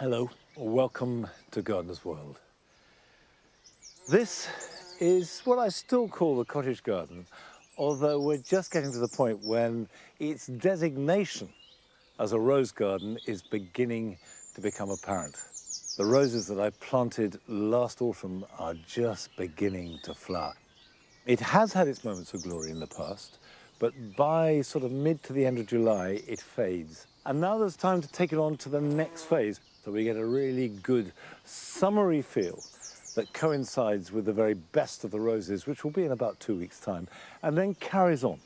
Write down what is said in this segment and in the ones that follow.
Hello, welcome to Gardener's World. This is what I still call the cottage garden, although we're just getting to the point when its designation as a rose garden is beginning to become apparent. The roses that I planted last autumn are just beginning to flower. It has had its moments of glory in the past, but by sort of mid to the end of July, it fades. And now there's time to take it on to the next phase, so we get a really good summery feel that coincides with the very best of the roses, which will be in about 2 weeks' time, and then carries on.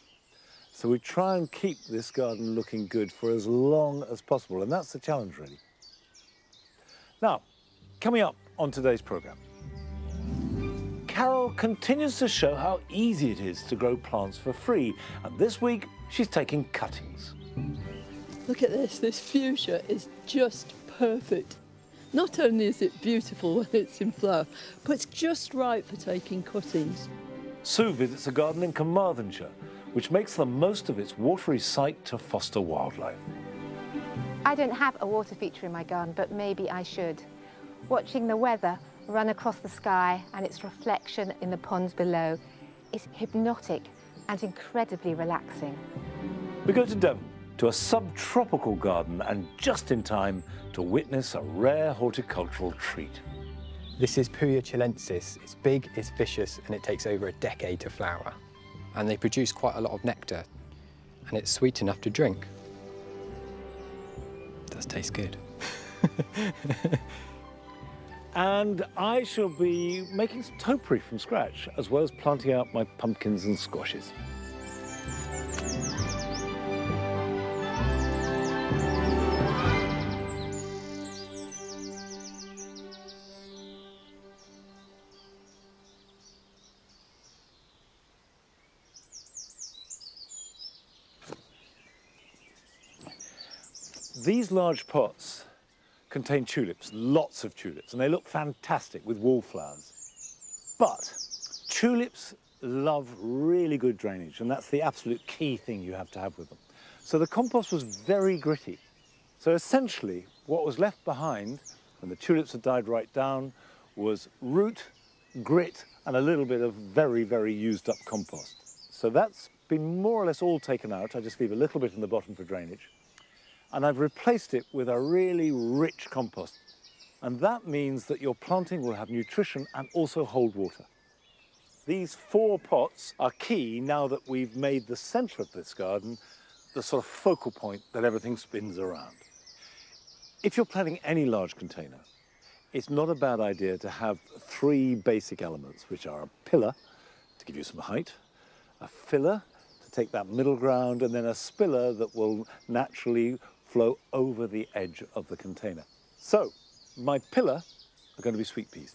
So we try and keep this garden looking good for as long as possible, and that's the challenge, really. Now, coming up on today's programme, Carol continues to show how easy it is to grow plants for free, and this week she's taking cuttings. Look at this fuchsia is just perfect. Not only is it beautiful when it's in flower, but it's just right for taking cuttings. Sue visits a garden in Carmarthenshire, which makes the most of its watery site to foster wildlife. I don't have a water feature in my garden, but maybe I should. Watching the weather run across the sky and its reflection in the ponds below is hypnotic and incredibly relaxing. We go to Devon, to a subtropical garden, and just in time to witness a rare horticultural treat. This is Puya chilensis. It's big, it's vicious, and it takes over a decade to flower. And they produce quite a lot of nectar, and it's sweet enough to drink. It does taste good. And I shall be making some topiary from scratch, as well as planting out my pumpkins and squashes. These large pots contain tulips, lots of tulips, and they look fantastic with wallflowers. But tulips love really good drainage, and that's the absolute key thing you have to have with them. So the compost was very gritty. So essentially, what was left behind when the tulips had died right down was root, grit, and a little bit of very, very used up compost. So that's been more or less all taken out. I just leave a little bit in the bottom for drainage. And I've replaced it with a really rich compost. And that means that your planting will have nutrition and also hold water. These 4 pots are key now that we've made the centre of this garden the sort of focal point that everything spins around. If you're planting any large container, it's not a bad idea to have 3 basic elements, which are a pillar to give you some height, a filler to take that middle ground, and then a spiller that will naturally flow over the edge of the container. So, my pillar are going to be sweet peas.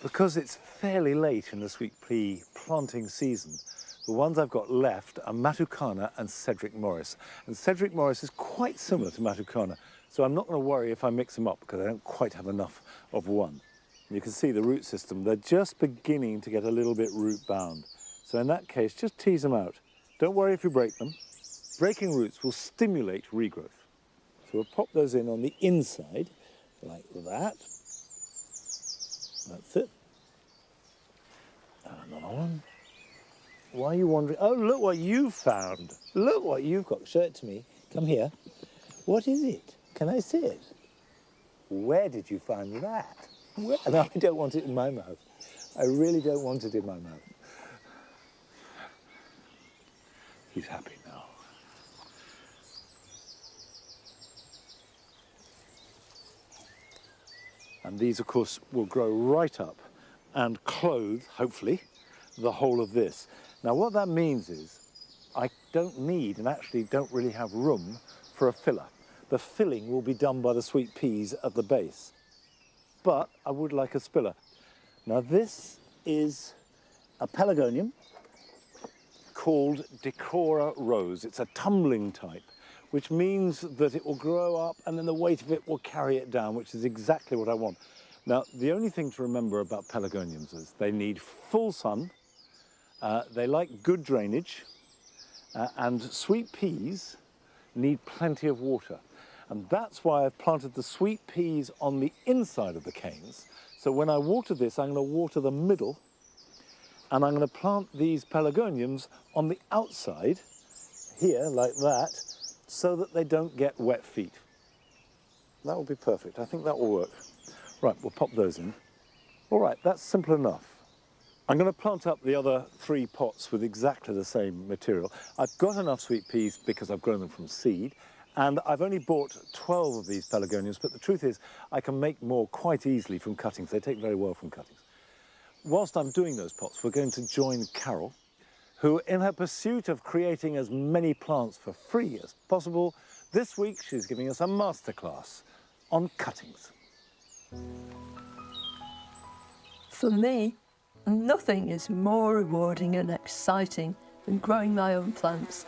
Because it's fairly late in the sweet pea planting season, the ones I've got left are Matucana and Cedric Morris. And Cedric Morris is quite similar to Matucana, so I'm not going to worry if I mix them up because I don't quite have enough of one. And you can see the root system, they're just beginning to get a little bit root bound. So in that case, just tease them out. Don't worry if you break them. Breaking roots will stimulate regrowth. So we'll pop those in on the inside, like that. That's it. And another one. Why are you wandering? Oh, look what you found. Look what you've got. Show it to me. Come here. What is it? Can I see it? Where did you find that? Where? No, I don't want it in my mouth. I really don't want it in my mouth. He's happy now. And these, of course, will grow right up and clothe, hopefully, the whole of this. Now, what that means is I don't need and actually don't really have room for a filler. The filling will be done by the sweet peas at the base. But I would like a spiller. Now, this is a pelargonium called Decora Rose. It's a tumbling type, which means that it will grow up and then the weight of it will carry it down, which is exactly what I want. Now, the only thing to remember about pelargoniums is they need full sun, they like good drainage, and sweet peas need plenty of water. And that's why I've planted the sweet peas on the inside of the canes. So when I water this, I'm going to water the middle, and I'm going to plant these pelargoniums on the outside, here, like that, so that they don't get wet feet. That will be perfect. I think that will work. Right, we'll pop those in. All right, that's simple enough. I'm going to plant up the other 3 pots with exactly the same material. I've got enough sweet peas because I've grown them from seed, and I've only bought 12 of these pelargoniums, but the truth is I can make more quite easily from cuttings. They take very well from cuttings. Whilst I'm doing those pots, we're going to join Carol, who, in her pursuit of creating as many plants for free as possible, this week she's giving us a masterclass on cuttings. For me, nothing is more rewarding and exciting than growing my own plants.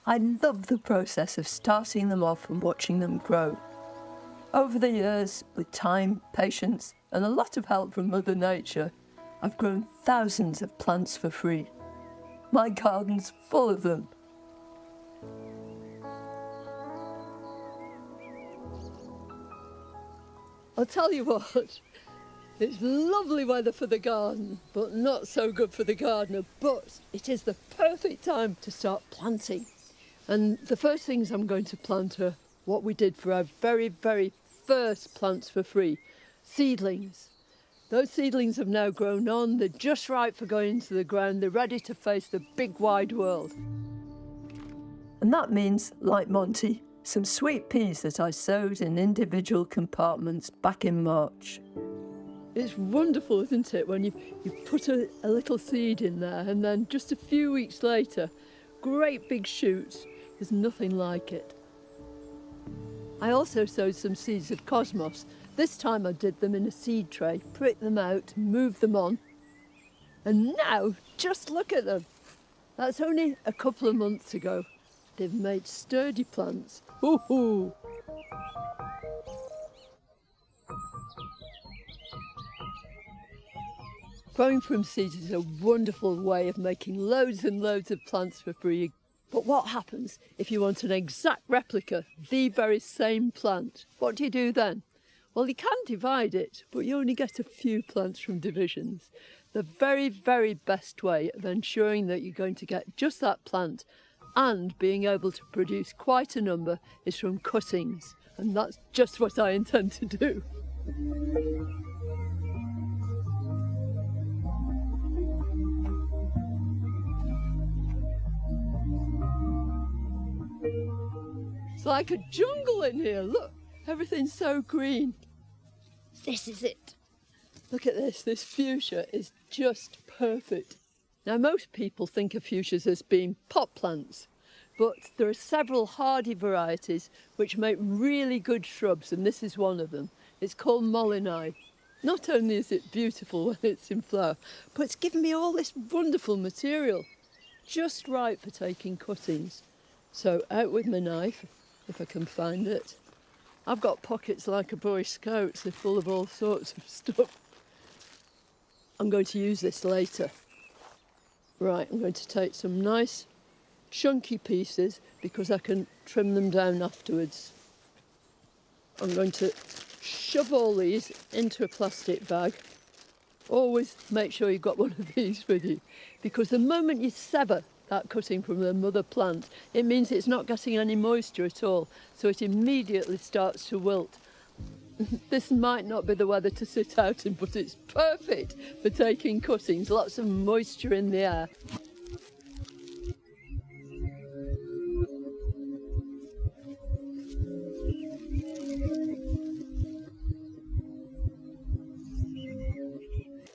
I love the process of starting them off and watching them grow. Over the years, with time, patience, and a lot of help from Mother Nature, I've grown thousands of plants for free. My garden's full of them. I'll tell you what, it's lovely weather for the garden, but not so good for the gardener. But it is the perfect time to start planting. And the first things I'm going to plant are what we did for our very, very first plants for free, seedlings. Those seedlings have now grown on, they're just right for going into the ground, they're ready to face the big wide world. And that means, like Monty, some sweet peas that I sowed in individual compartments back in March. It's wonderful, isn't it, when you put a little seed in there and then just a few weeks later, great big shoots. There's nothing like it. I also sowed some seeds of cosmos. This time I did them in a seed tray, pricked them out, moved them on. And now, just look at them. That's only a couple of months ago. They've made sturdy plants. Hoo-hoo! Growing from seeds is a wonderful way of making loads and loads of plants for free. But what happens if you want an exact replica, the very same plant? What do you do then? Well, you can divide it, but you only get a few plants from divisions. The very, very best way of ensuring that you're going to get just that plant and being able to produce quite a number is from cuttings. And that's just what I intend to do. It's like a jungle in here, look. Everything's so green. This is it. Look at this fuchsia is just perfect. Now most people think of fuchsias as being pot plants, but there are several hardy varieties which make really good shrubs, and this is one of them. It's called Mollini. Not only is it beautiful when it's in flower, but it's given me all this wonderful material, just right for taking cuttings. So out with my knife, if I can find it. I've got pockets like a Boy Scout, they're full of all sorts of stuff. I'm going to use this later. Right, I'm going to take some nice chunky pieces because I can trim them down afterwards. I'm going to shove all these into a plastic bag. Always make sure you've got one of these with you, because the moment you sever that cutting from the mother plant, it means it's not getting any moisture at all, so it immediately starts to wilt. This might not be the weather to sit out in, but it's perfect for taking cuttings, lots of moisture in the air.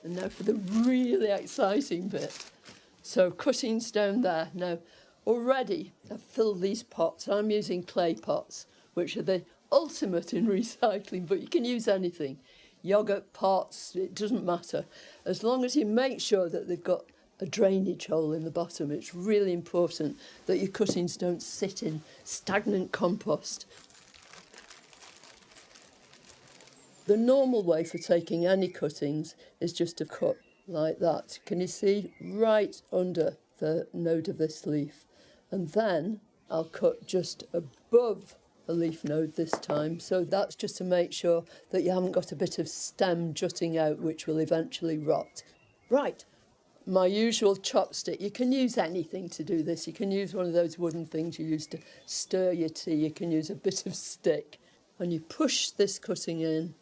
And now for the really exciting bit. So cuttings down there. Now, already I've filled these pots. I'm using clay pots, which are the ultimate in recycling, but you can use anything. Yogurt pots, it doesn't matter. As long as you make sure that they've got a drainage hole in the bottom. It's really important that your cuttings don't sit in stagnant compost. The normal way for taking any cuttings is just to cut like that. Can you see? Right under the node of this leaf. And then I'll cut just above the leaf node this time. So that's just to make sure that you haven't got a bit of stem jutting out, which will eventually rot. Right, my usual chopstick. You can use anything to do this. You can use one of those wooden things you use to stir your tea. You can use a bit of stick. And you push this cutting in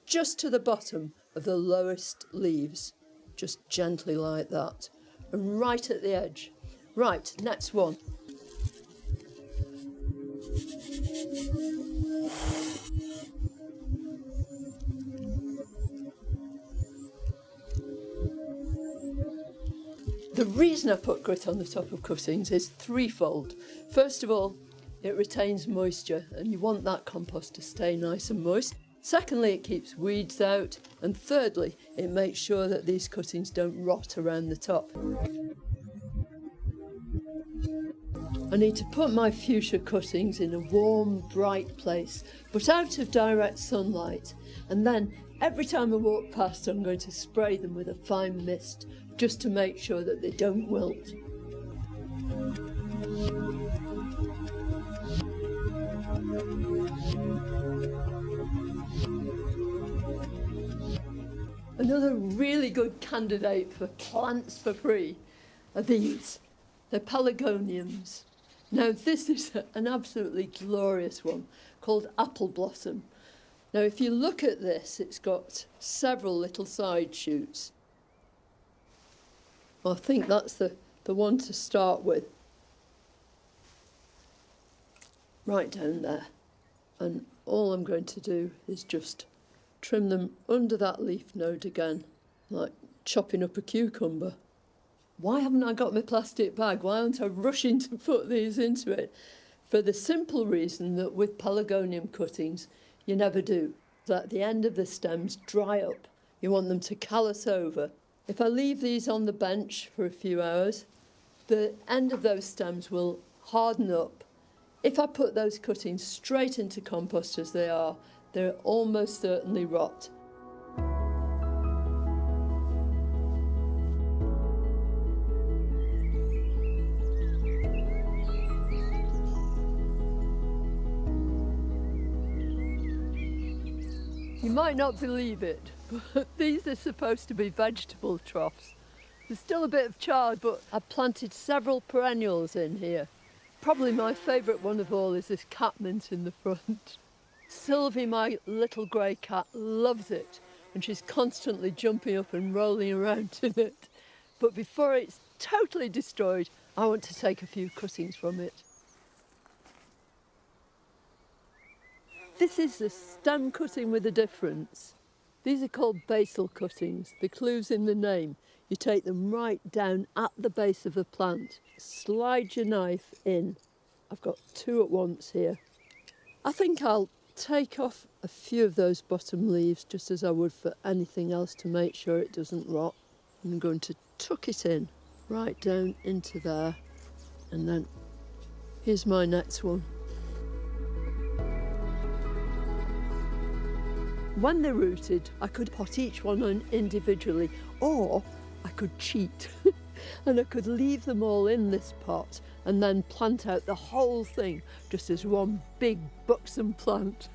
just to the bottom of the lowest leaves, just gently like that, and right at the edge. Right, next one. The reason I put grit on the top of cuttings is threefold. First of all, it retains moisture, and you want that compost to stay nice and moist. Secondly, it keeps weeds out. And thirdly, it makes sure that these cuttings don't rot around the top. I need to put my fuchsia cuttings in a warm, bright place, but out of direct sunlight. And then every time I walk past, I'm going to spray them with a fine mist, just to make sure that they don't wilt. Another really good candidate for plants for free are these. They're pelargoniums. Now this is an absolutely glorious one called apple blossom. Now if you look at this, it's got several little side shoots. Well, I think that's the one to start with. Right down there. And all I'm going to do is just trim them under that leaf node again, like chopping up a cucumber. Why haven't I got my plastic bag? Why aren't I rushing to put these into it? For the simple reason that with pelargonium cuttings, you never do. At the end of the stems dry up. You want them to callus over. If I leave these on the bench for a few hours, the end of those stems will harden up. If I put those cuttings straight into compost as they are, they'll almost certainly rot. You might not believe it, but these are supposed to be vegetable troughs. There's still a bit of chard, but I've planted several perennials in here. Probably my favourite one of all is this catmint in the front. Sylvie, my little grey cat, loves it, and she's constantly jumping up and rolling around in it. But before it's totally destroyed, I want to take a few cuttings from it. This is a stem cutting with a difference. These are called basal cuttings. The clue's in the name. You take them right down at the base of the plant. Slide your knife in. I've got two at once here. I think I'll take off a few of those bottom leaves, just as I would for anything else, to make sure it doesn't rot. I'm going to tuck it in right down into there. And then here's my next one. When they're rooted, I could pot each one on individually, or I could cheat and I could leave them all in this pot and then plant out the whole thing just as one big buxom plant.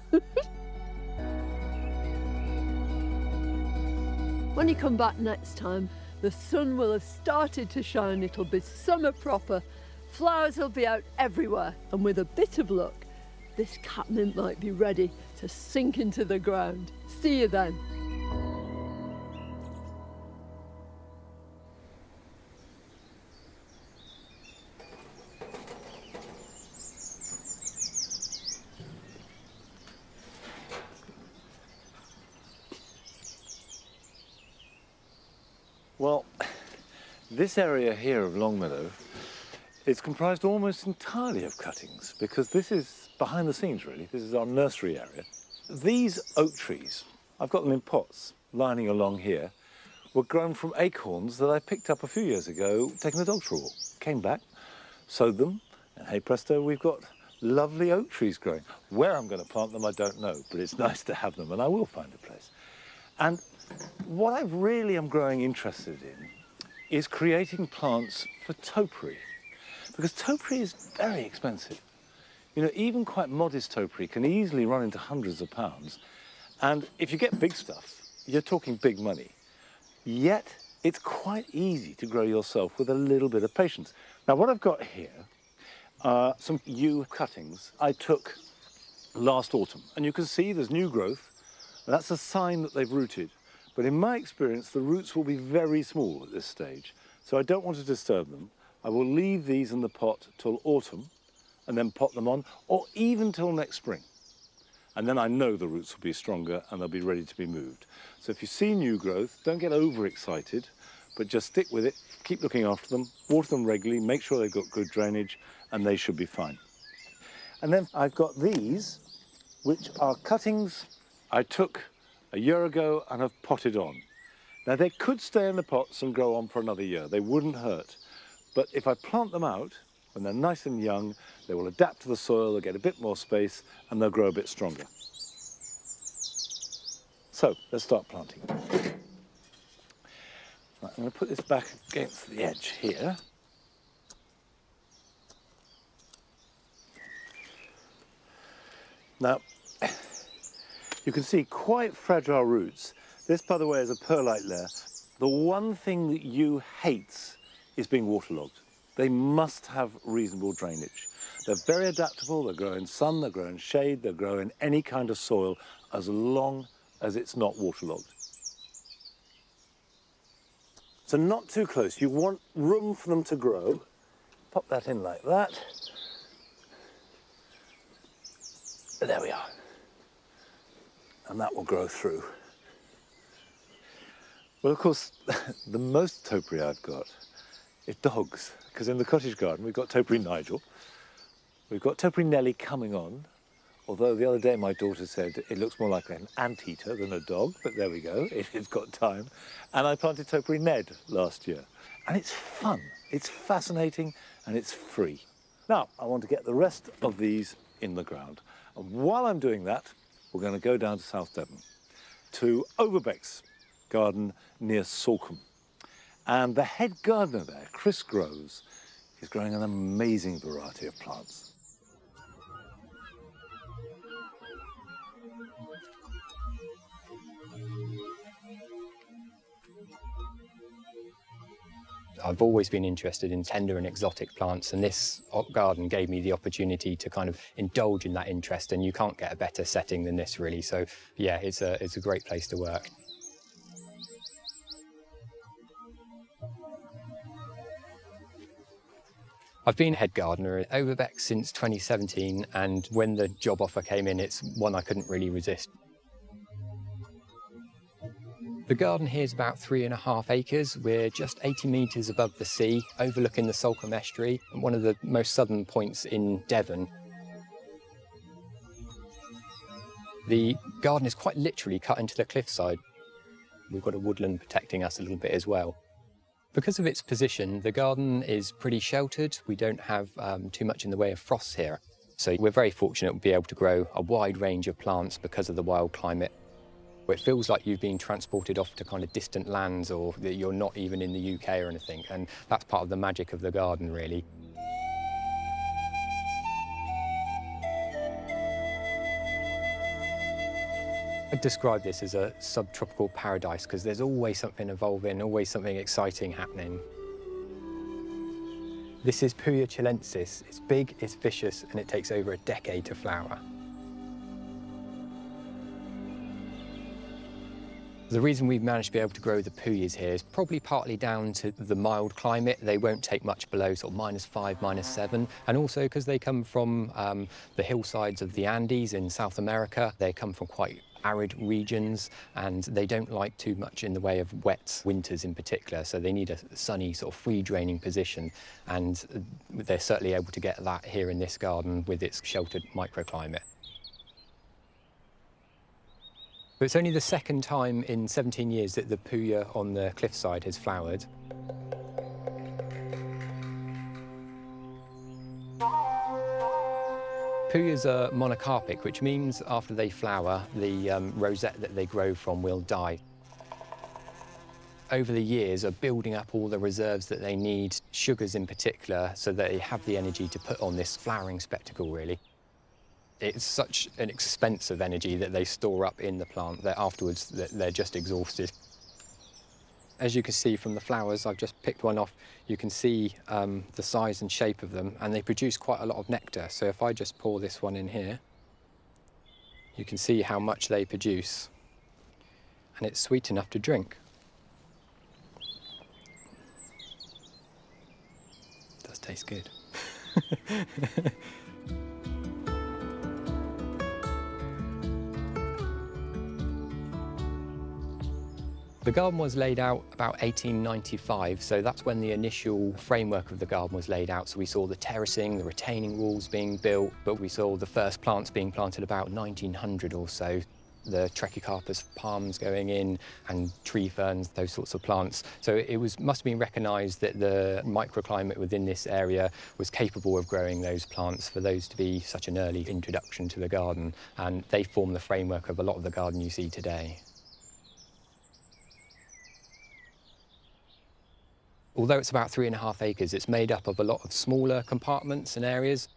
When you come back next time, the sun will have started to shine. It'll be summer proper. Flowers will be out everywhere, and with a bit of luck, this catmint might be ready to sink into the ground. See you then. Well, this area here of Longmeadow is comprised almost entirely of cuttings, because this is behind the scenes really. This is our nursery area. These oak trees, I've got them in pots lining along here. were grown from acorns that I picked up a few years ago, taking the dogs for a walk. Came back, sowed them, and hey presto, we've got lovely oak trees growing. Where I'm going to plant them, I don't know, but it's nice to have them, and I will find a place. And what I really am growing interested in is creating plants for topiary, because topiary is very expensive. You know, even quite modest topiary can easily run into hundreds of pounds, and if you get big stuff, you're talking big money. Yet, it's quite easy to grow yourself with a little bit of patience. Now, what I've got here are some yew cuttings I took last autumn, and you can see there's new growth, and that's a sign that they've rooted. But in my experience, the roots will be very small at this stage, so I don't want to disturb them. I will leave these in the pot till autumn, and then pot them on, or even till next spring. And then I know the roots will be stronger and they'll be ready to be moved. So if you see new growth, don't get overexcited, but just stick with it, keep looking after them, water them regularly, make sure they've got good drainage, and they should be fine. And then I've got these, which are cuttings I took a year ago and have potted on. Now they could stay in the pots and grow on for another year, they wouldn't hurt. But if I plant them out, when they're nice and young, they will adapt to the soil, they'll get a bit more space, and they'll grow a bit stronger. So, let's start planting. Right, I'm going to put this back against the edge here. Now, you can see quite fragile roots. This, by the way, is a perlite layer. The one thing that yew hates is being waterlogged. They must have reasonable drainage. They're very adaptable, they'll grow in sun, they'll grow in shade, they'll grow in any kind of soil as long as it's not waterlogged. So not too close, you want room for them to grow. Pop that in like that. There we are. And that will grow through. Well, of course, the most topiary I've got is dogs, because in the cottage garden we've got topiary Nigel, we've got topiary Nellie coming on, although the other day my daughter said it looks more like an anteater than a dog, but there we go, it's got time. And I planted topiary Ned last year, and it's fun, it's fascinating, and it's free. Now, I want to get the rest of these in the ground, and while I'm doing that, we're going to go down to South Devon, to Overbeck's garden near Salcombe. And the head gardener there, Chris Groves, is growing an amazing variety of plants. I've always been interested in tender and exotic plants, and this garden gave me the opportunity to kind of indulge in that interest, and you can't get a better setting than this, really. So yeah, it's a great place to work. I've been head gardener at Overbeck since 2017, and when the job offer came in, it's one I couldn't really resist. The garden here is about 3.5 acres. We're just 80 metres above the sea, overlooking the Salcombe estuary, and one of the most southern points in Devon. The garden is quite literally cut into the cliffside. We've got a woodland protecting us a little bit as well. Because of its position, the garden is pretty sheltered. We don't have too much in the way of frosts here. So we're very fortunate to be able to grow a wide range of plants because of the wild climate. It feels like you've been transported off to kind of distant lands, or that you're not even in the UK or anything, and that's part of the magic of the garden, really. I'd describe this as a subtropical paradise because there's always something evolving, always something exciting happening. This is Puya chilensis. It's big, it's vicious, and it takes over a decade to flower. The reason we've managed to be able to grow the Puyas here is probably partly down to the mild climate. They won't take much below sort of -5, -7, and also because they come from the hillsides of the Andes in South America. They come from quite arid regions, and they don't like too much in the way of wet winters in particular, so they need a sunny sort of free draining position, and they're certainly able to get that here in this garden with its sheltered microclimate. But it's only the second time in 17 years that the Puya on the cliffside has flowered. Puyas are monocarpic, which means after they flower, the rosette that they grow from will die. Over the years are building up all the reserves that they need, sugars in particular, so that they have the energy to put on this flowering spectacle, really. It's such an expensive energy that they store up in the plant that afterwards they're just exhausted. As you can see from the flowers, I've just picked one off, you can see the size and shape of them, and they produce quite a lot of nectar. So if I just pour this one in here, you can see how much they produce. And it's sweet enough to drink. It does taste good. The garden was laid out about 1895, so that's when the initial framework of the garden was laid out. So we saw the terracing, the retaining walls being built, but we saw the first plants being planted about 1900 or so. The Trachycarpus palms going in and tree ferns, those sorts of plants. So it must have been recognised that the microclimate within this area was capable of growing those plants for those to be such an early introduction to the garden. And they form the framework of a lot of the garden you see today. Although it's about 3.5 acres, it's made up of a lot of smaller compartments and areas.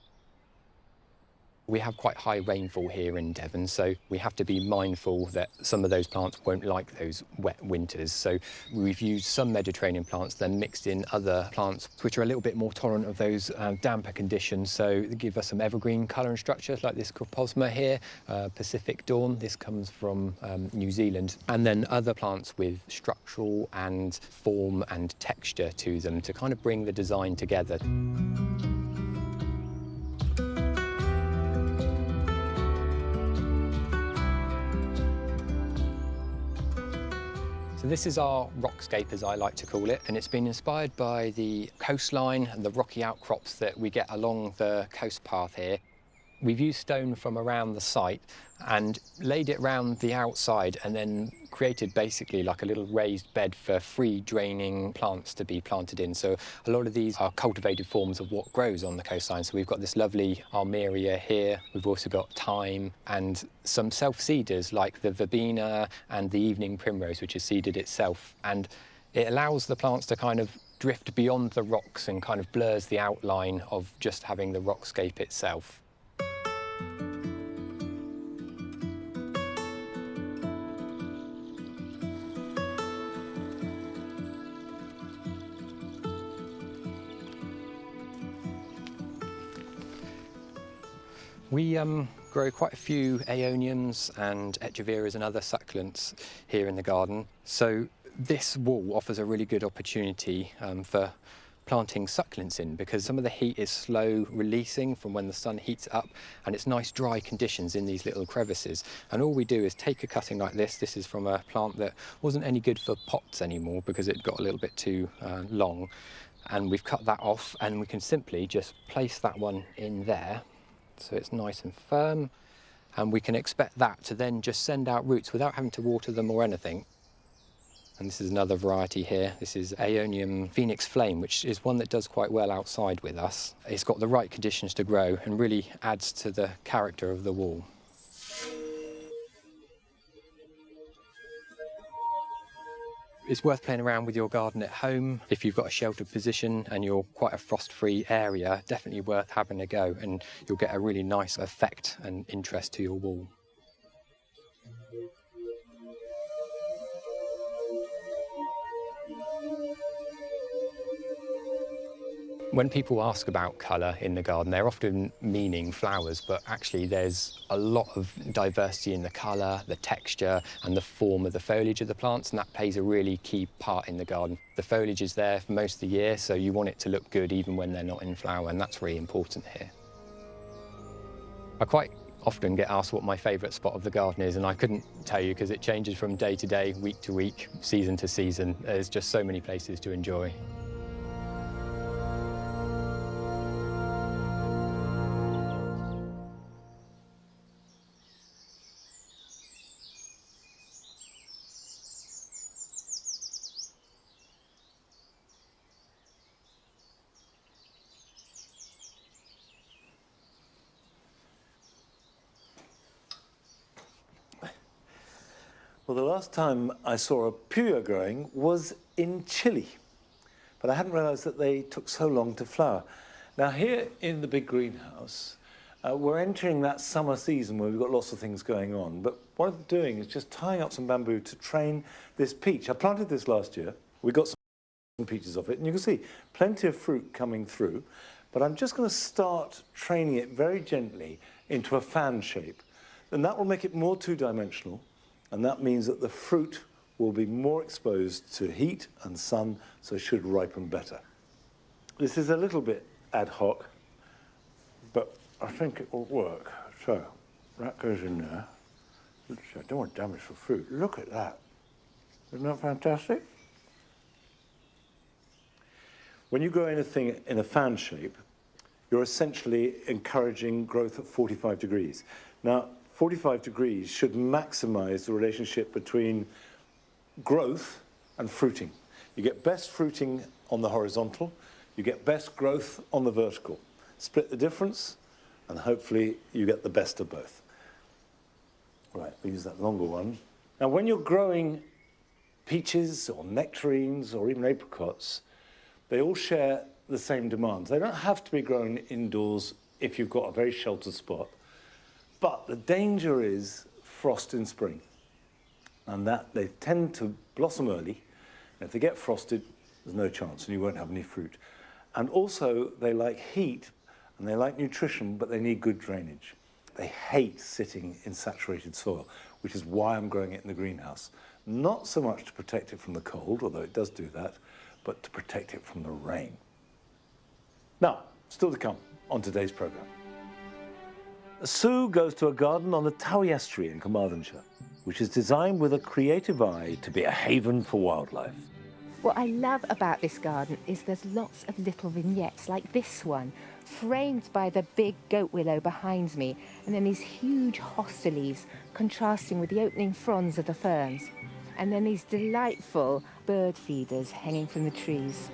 We have quite high rainfall here in Devon, so we have to be mindful that some of those plants won't like those wet winters. So we've used some Mediterranean plants, then mixed in other plants which are a little bit more tolerant of those damper conditions. So they give us some evergreen colour and structure, like this Coposma here, Pacific Dawn. This comes from New Zealand. And then other plants with structural and form and texture to them to kind of bring the design together. So this is our rockscape, as I like to call it, and it's been inspired by the coastline and the rocky outcrops that we get along the coast path here. We've used stone from around the site and laid it round the outside and then created basically like a little raised bed for free draining plants to be planted in. So a lot of these are cultivated forms of what grows on the coastline. So we've got this lovely armeria here. We've also got thyme and some self-seeders like the verbena and the evening primrose, which is seeded itself. And it allows the plants to kind of drift beyond the rocks and kind of blurs the outline of just having the rockscape itself. We grow quite a few aeoniums and echeveras and other succulents here in the garden. So this wall offers a really good opportunity for planting succulents in, because some of the heat is slow releasing from when the sun heats up, and it's nice dry conditions in these little crevices. And all we do is take a cutting like this. This is from a plant that wasn't any good for pots anymore because it got a little bit too long. And we've cut that off, and we can simply just place that one in there. So it's nice and firm, and we can expect that to then just send out roots without having to water them or anything. And this is another variety here. This is Aeonium Phoenix Flame, which is one that does quite well outside with us. It's got the right conditions to grow and really adds to the character of the wall. It's worth playing around with your garden at home. If you've got a sheltered position and you're quite a frost-free area, definitely worth having a go, and you'll get a really nice effect and interest to your wall. When people ask about colour in the garden, they're often meaning flowers, but actually there's a lot of diversity in the colour, the texture and the form of the foliage of the plants, and that plays a really key part in the garden. The foliage is there for most of the year, so you want it to look good even when they're not in flower, and that's really important here. I quite often get asked what my favourite spot of the garden is, and I couldn't tell you because it changes from day to day, week to week, season to season. There's just so many places to enjoy. Well, the last time I saw a Puya growing was in Chile, but I hadn't realised that they took so long to flower. Now here in the big greenhouse, we're entering that summer season where we've got lots of things going on, but what I'm doing is just tying up some bamboo to train this peach. I planted this last year. We got some peaches off it, and you can see plenty of fruit coming through, but I'm just going to start training it very gently into a fan shape, and that will make it more two-dimensional, and that means that the fruit will be more exposed to heat and sun, so it should ripen better. This is a little bit ad hoc, but I think it will work. So that goes in there. I don't want damage for fruit. Look at that. Isn't that fantastic? When you grow anything in a fan shape, you're essentially encouraging growth at 45 degrees. Now, 45 degrees should maximize the relationship between growth and fruiting. You get best fruiting on the horizontal, you get best growth on the vertical. Split the difference, and hopefully you get the best of both. Right, we'll use that longer one. Now, when you're growing peaches or nectarines or even apricots, they all share the same demands. They don't have to be grown indoors if you've got a very sheltered spot, but the danger is frost in spring, and that they tend to blossom early, and if they get frosted, there's no chance, and you won't have any fruit. And also, they like heat, and they like nutrition, but they need good drainage. They hate sitting in saturated soil, which is why I'm growing it in the greenhouse. Not so much to protect it from the cold, although it does do that, but to protect it from the rain. Now, still to come on today's programme. Sue goes to a garden on the Towie estuary in Carmarthenshire, which is designed with a creative eye to be a haven for wildlife. What I love about this garden is there's lots of little vignettes like this one, framed by the big goat willow behind me, and then these huge hosta leaves contrasting with the opening fronds of the ferns. And then these delightful bird feeders hanging from the trees.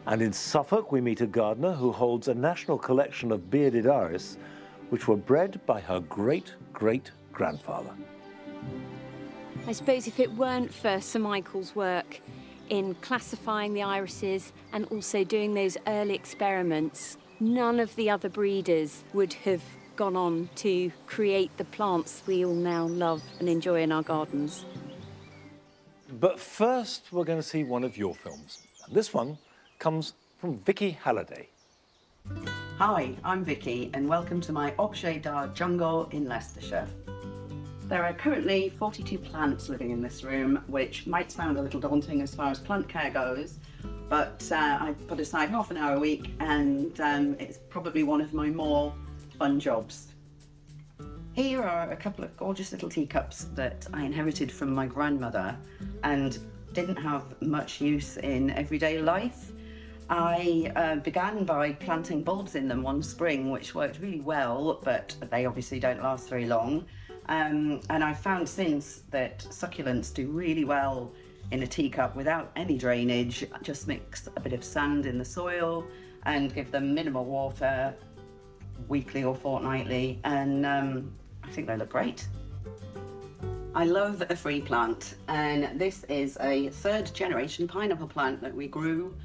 And in Suffolk, we meet a gardener who holds a national collection of bearded iris, which were bred by her great-great-grandfather. I suppose if it weren't for Sir Michael's work in classifying the irises and also doing those early experiments, none of the other breeders would have gone on to create the plants we all now love and enjoy in our gardens. But first, we're going to see one of your films. And this one comes from Vicky Halliday. Hi, I'm Vicky, and welcome to my Objet d'Art jungle in Leicestershire. There are currently 42 plants living in this room, which might sound a little daunting as far as plant care goes, but I put aside half an hour a week, and it's probably one of my more fun jobs. Here are a couple of gorgeous little teacups that I inherited from my grandmother and didn't have much use in everyday life. I began by planting bulbs in them one spring, which worked really well, but they obviously don't last very long. And I've found since that succulents do really well in a teacup without any drainage. Just mix a bit of sand in the soil and give them minimal water weekly or fortnightly, and I think they look great. I love a free plant, and this is a third generation pineapple plant that we grew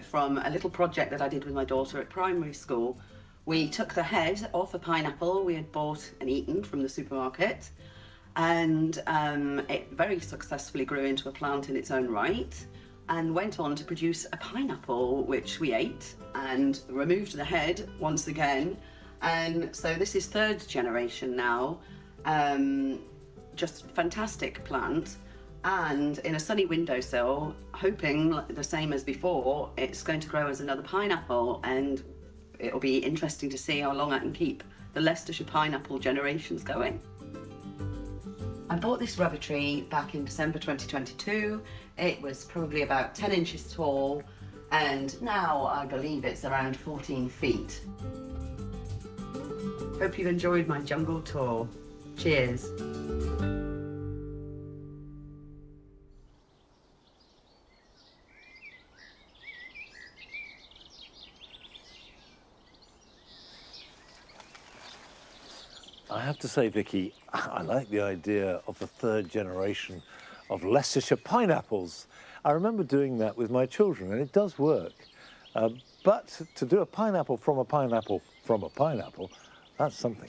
from a little project that I did with my daughter at primary school. We took the head off a pineapple we had bought and eaten from the supermarket, and it very successfully grew into a plant in its own right and went on to produce a pineapple which we ate and removed the head once again. And so this is third generation now. Just fantastic plant, and in a sunny windowsill, hoping the same as before, it's going to grow as another pineapple, and it'll be interesting to see how long I can keep the Leicestershire pineapple generations going. I bought this rubber tree back in December 2022. It was probably about 10 inches tall, and now I believe it's around 14 feet. Hope you've enjoyed my jungle tour. Cheers. I have to say, Vicky, I like the idea of the third generation of Leicestershire pineapples. I remember doing that with my children, and it does work. But to do a pineapple from a pineapple from a pineapple, that's something.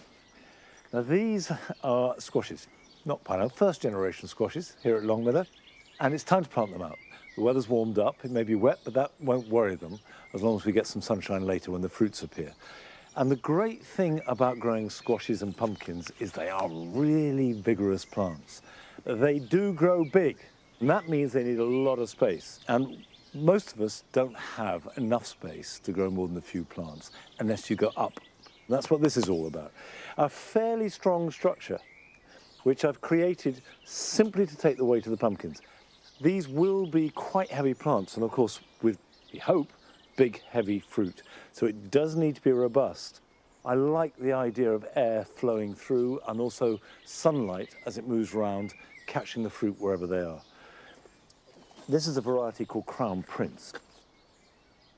Now, these are squashes, not pineapple, first generation squashes here at Longmeadow, and it's time to plant them out. The weather's warmed up, it may be wet, but that won't worry them as long as we get some sunshine later when the fruits appear. And the great thing about growing squashes and pumpkins is they are really vigorous plants. They do grow big, and that means they need a lot of space. And most of us don't have enough space to grow more than a few plants unless you go up. And that's what this is all about. A fairly strong structure, which I've created simply to take the weight of the pumpkins. These will be quite heavy plants, and of course, with, we hope, big, heavy fruit. So it does need to be robust. I like the idea of air flowing through and also sunlight as it moves around, catching the fruit wherever they are. This is a variety called Crown Prince.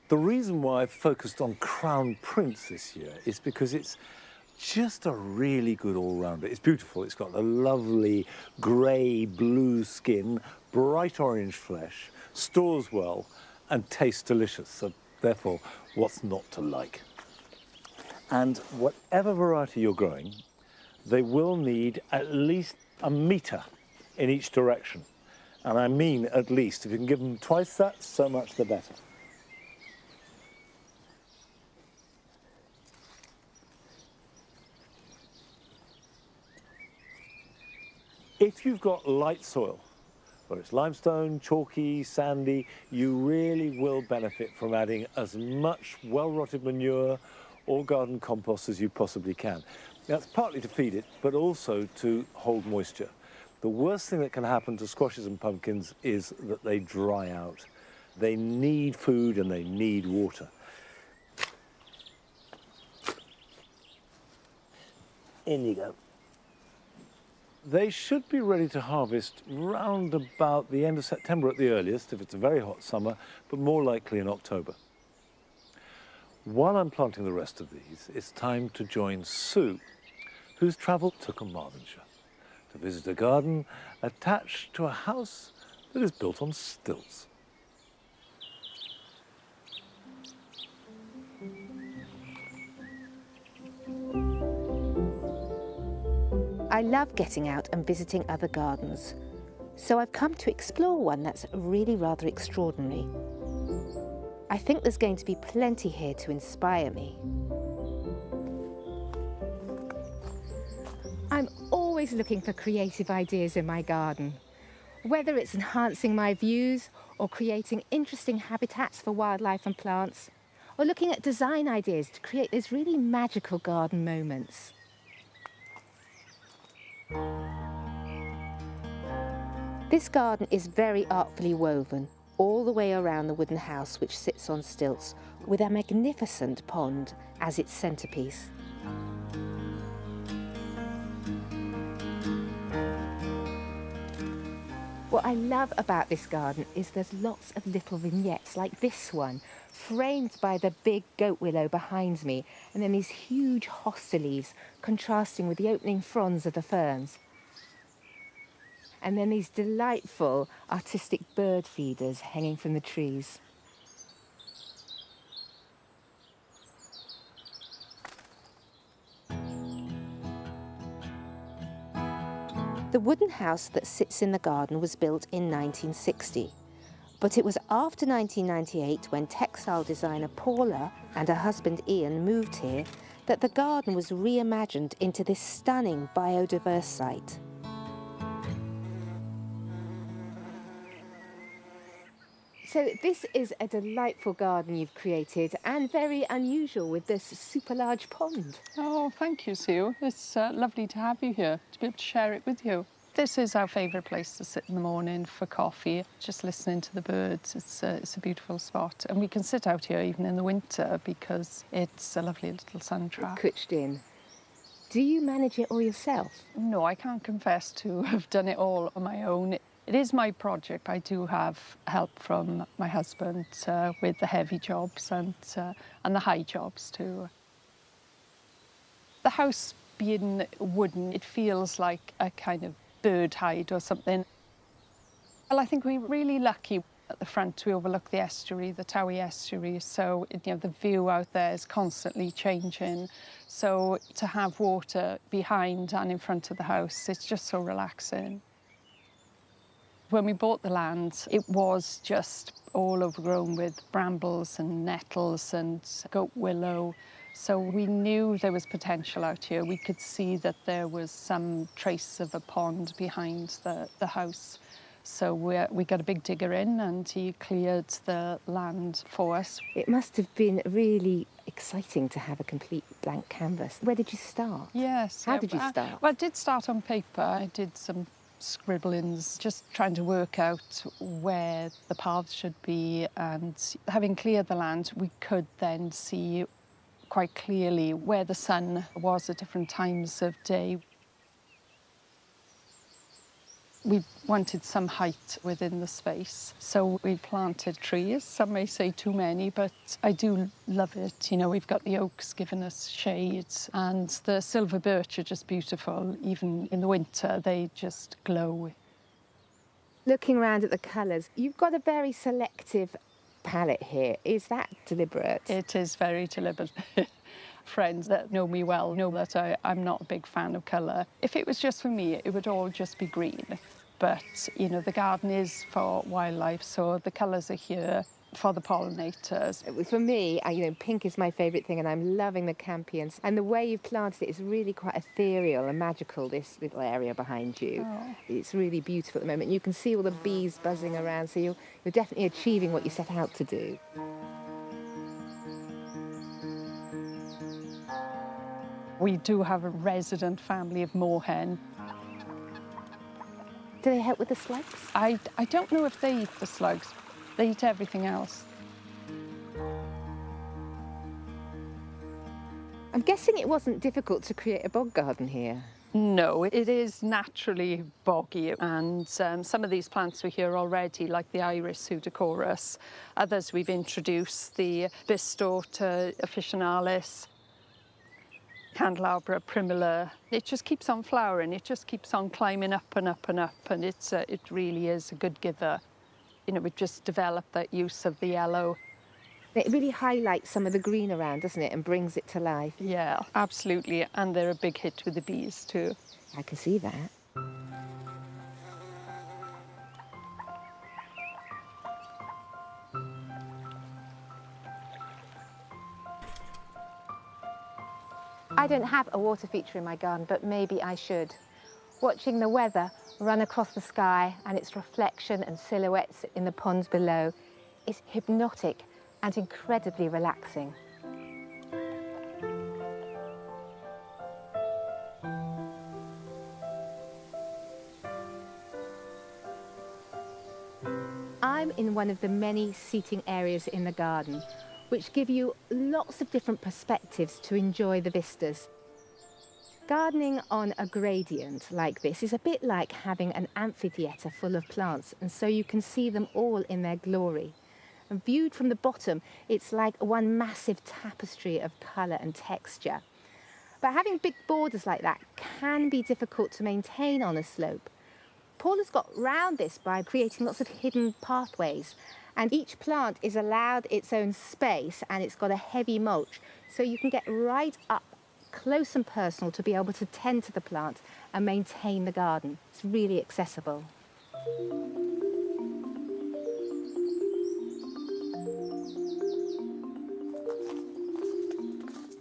The reason why I've focused on Crown Prince this year is because it's just a really good all-rounder. It's beautiful. It's got a lovely grey-blue skin, bright orange flesh, stores well, and tastes delicious. So therefore, what's not to like? And whatever variety you're growing, they will need at least a metre in each direction. And I mean at least. If you can give them twice that, so much the better. If you've got light soil, whether it's limestone, chalky, sandy, you really will benefit from adding as much well-rotted manure or garden compost as you possibly can. That's partly to feed it, but also to hold moisture. The worst thing that can happen to squashes and pumpkins is that they dry out. They need food and they need water. In you go. They should be ready to harvest round about the end of September at the earliest, if it's a very hot summer, but more likely in October. While I'm planting the rest of these, it's time to join Sue, who's travelled to Carmarthenshire to visit a garden attached to a house that is built on stilts. I love getting out and visiting other gardens, so I've come to explore one that's really rather extraordinary. I think there's going to be plenty here to inspire me. I'm always looking for creative ideas in my garden, whether it's enhancing my views or creating interesting habitats for wildlife and plants, or looking at design ideas to create those really magical garden moments. This garden is very artfully woven all the way around the wooden house which sits on stilts with a magnificent pond as its centrepiece. What I love about this garden is there's lots of little vignettes like this one, framed by the big goat willow behind me, and then these huge hosta leaves contrasting with the opening fronds of the ferns. And then these delightful artistic bird feeders hanging from the trees. The wooden house that sits in the garden was built in 1960, but it was after 1998, when textile designer Paula and her husband Ian moved here, that the garden was reimagined into this stunning biodiverse site. So this is a delightful garden you've created, and very unusual with this super large pond. Oh, thank you, Sue. It's lovely to have you here, to be able to share it with you. This is our favourite place to sit in the morning for coffee, just listening to the birds. It's a beautiful spot. And we can sit out here even in the winter because it's a lovely little sun trap. Cutched in. Do you manage it all yourself? No, I can't confess to have done it all on my own. It is my project. I do have help from my husband with the heavy jobs and the high jobs too. The house being wooden, it feels like a kind of bird hide or something. Well, I think we're really lucky. At the front, we overlook the estuary, the Towie estuary, so the view out there is constantly changing. So to have water behind and in front of the house, it's just so relaxing. When we bought the land, it was just all overgrown with brambles and nettles and goat willow. So we knew there was potential out here. We could see that there was some trace of a pond behind the house. So we got a big digger in and he cleared the land for us. It must have been really exciting to have a complete blank canvas. Where did you start? Yes. How did you start? Well, I did start on paper. I did some scribblings, just trying to work out where the paths should be. And having cleared the land, we could then see quite clearly where the sun was at different times of day. We wanted some height within the space, so we planted trees. Some may say too many, but I do love it. We've got the oaks giving us shades, and the silver birch are just beautiful. Even in the winter, they just glow. Looking around at the colours, you've got a very selective palette here. Is that deliberate? It is very deliberate. Friends that know me well know that I'm not a big fan of colour. If it was just for me, it would all just be green. But, the garden is for wildlife, so the colours are here for the pollinators. For me, pink is my favourite thing, and I'm loving the campions. And the way you've planted it is really quite ethereal and magical, this little area behind you. Oh. It's really beautiful at the moment. You can see all the bees buzzing around, so you're definitely achieving what you set out to do. We do have a resident family of moorhen. Do they help with the slugs? I don't know if they eat the slugs. They eat everything else. I'm guessing it wasn't difficult to create a bog garden here. No, it is naturally boggy, and some of these plants were here already, like the iris pseudochorus. Others we've introduced, the Bistorta officinalis, Candelabra primula. It just keeps on flowering. It just keeps on climbing up and up and up, and it really is a good giver. We've just developed that use of the yellow. It really highlights some of the green around, doesn't it, and brings it to life. Yeah, absolutely, and they're a big hit with the bees too. I can see that. I don't have a water feature in my garden, but maybe I should. Watching the weather run across the sky and its reflection and silhouettes in the ponds below is hypnotic and incredibly relaxing. I'm in one of the many seating areas in the garden, which give you lots of different perspectives to enjoy the vistas. Gardening on a gradient like this is a bit like having an amphitheatre full of plants, and so you can see them all in their glory. And viewed from the bottom, it's like one massive tapestry of colour and texture. But having big borders like that can be difficult to maintain on a slope. Paul has got round this by creating lots of hidden pathways, and each plant is allowed its own space, and it's got a heavy mulch, so you can get right up close and personal to be able to tend to the plant and maintain the garden. It's really accessible.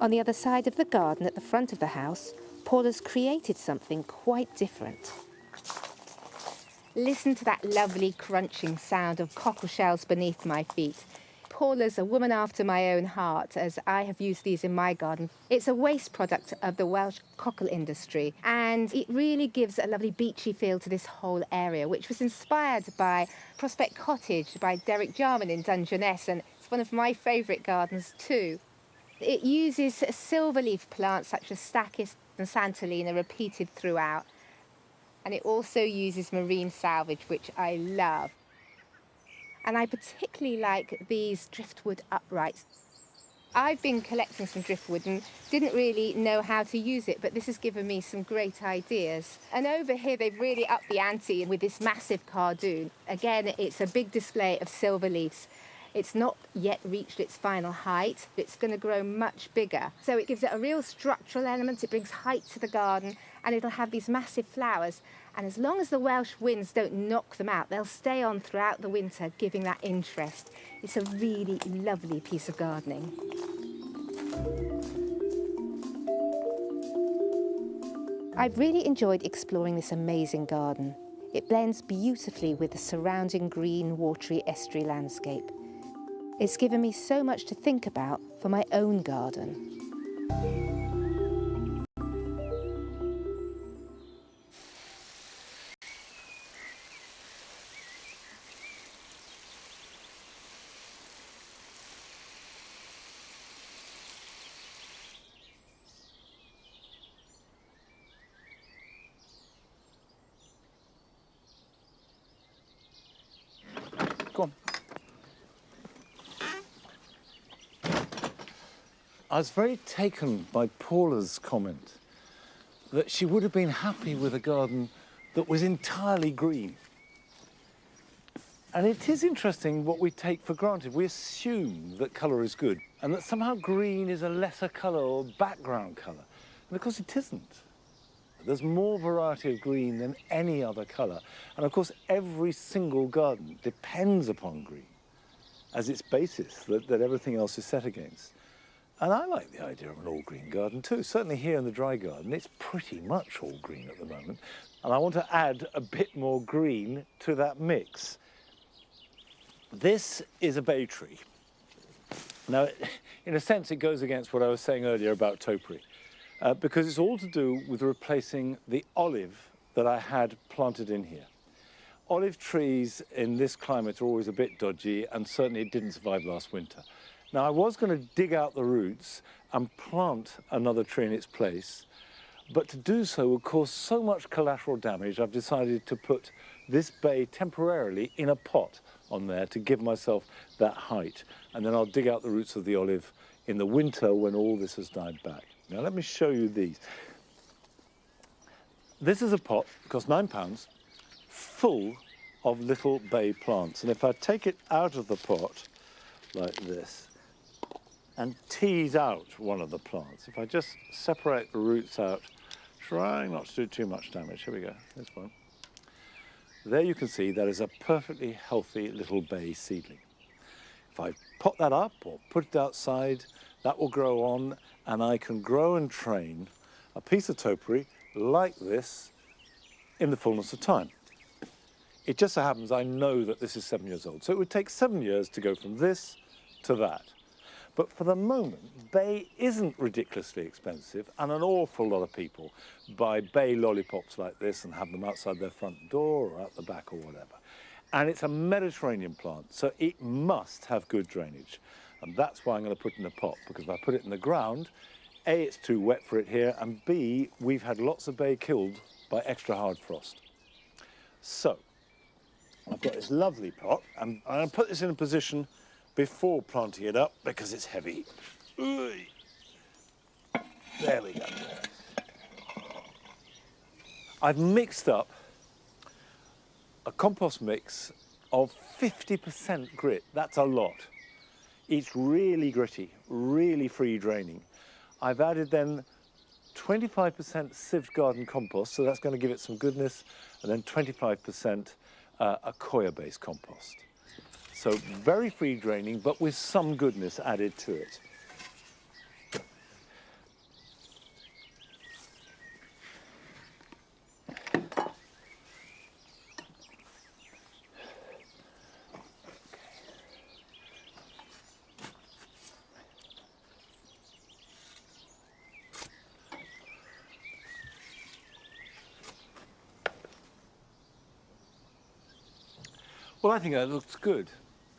On the other side of the garden at the front of the house, Paul has created something quite different. Listen to that lovely crunching sound of cockle shells beneath my feet. Paula's a woman after my own heart, as I have used these in my garden. It's a waste product of the Welsh cockle industry, and it really gives a lovely beachy feel to this whole area, which was inspired by Prospect Cottage by Derek Jarman in Dungeness, and it's one of my favourite gardens too. It uses silverleaf plants such as stachys and santolina repeated throughout, and it also uses marine salvage, which I love. And I particularly like these driftwood uprights. I've been collecting some driftwood and didn't really know how to use it, but this has given me some great ideas. And over here, they've really upped the ante with this massive cardoon. Again, it's a big display of silver leaves. It's not yet reached its final height. It's going to grow much bigger. So it gives it a real structural element. It brings height to the garden, and it'll have these massive flowers. And as long as the Welsh winds don't knock them out, they'll stay on throughout the winter, giving that interest. It's a really lovely piece of gardening. I've really enjoyed exploring this amazing garden. It blends beautifully with the surrounding green, watery estuary landscape. It's given me so much to think about for my own garden. Go on. I was very taken by Paula's comment that she would have been happy with a garden that was entirely green. And it is interesting what we take for granted. We assume that colour is good and that somehow green is a lesser colour or background colour. And of course it isn't. There's more variety of green than any other colour. And of course, every single garden depends upon green as its basis that everything else is set against. And I like the idea of an all-green garden too. Certainly here in the dry garden, it's pretty much all green at the moment. And I want to add a bit more green to that mix. This is a bay tree. Now, in a sense, it goes against what I was saying earlier about topiary. Because it's all to do with replacing the olive that I had planted in here. Olive trees in this climate are always a bit dodgy, and certainly it didn't survive last winter. Now, I was going to dig out the roots and plant another tree in its place, but to do so would cause so much collateral damage, I've decided to put this bay temporarily in a pot on there to give myself that height. And then I'll dig out the roots of the olive in the winter when all this has died back. Now let me show you these. This is a pot, it costs £9, full of little bay plants. And if I take it out of the pot like this and tease out one of the plants, if I just separate the roots out, trying not to do too much damage, here we go, this one. There you can see that is a perfectly healthy little bay seedling. If I pot that up or put it outside, that will grow on, and I can grow and train a piece of topiary like this in the fullness of time. It just so happens I know that this is 7 years old, so it would take 7 years to go from this to that. But for the moment, bay isn't ridiculously expensive, and an awful lot of people buy bay lollipops like this and have them outside their front door or out the back or whatever. And it's a Mediterranean plant, so it must have good drainage. And that's why I'm going to put it in a pot, because if I put it in the ground, A, it's too wet for it here, and B, we've had lots of bay killed by extra hard frost. So, I've got this lovely pot, and I'm going to put this in a position before planting it up, because it's heavy. There we go. I've mixed up a compost mix of 50% grit. That's a lot. It's really gritty, really free draining. I've added then 25% sieved garden compost, so that's going to give it some goodness, and then 25% Acoya-based compost. So very free draining, but with some goodness added to it. Well, I think that looks good.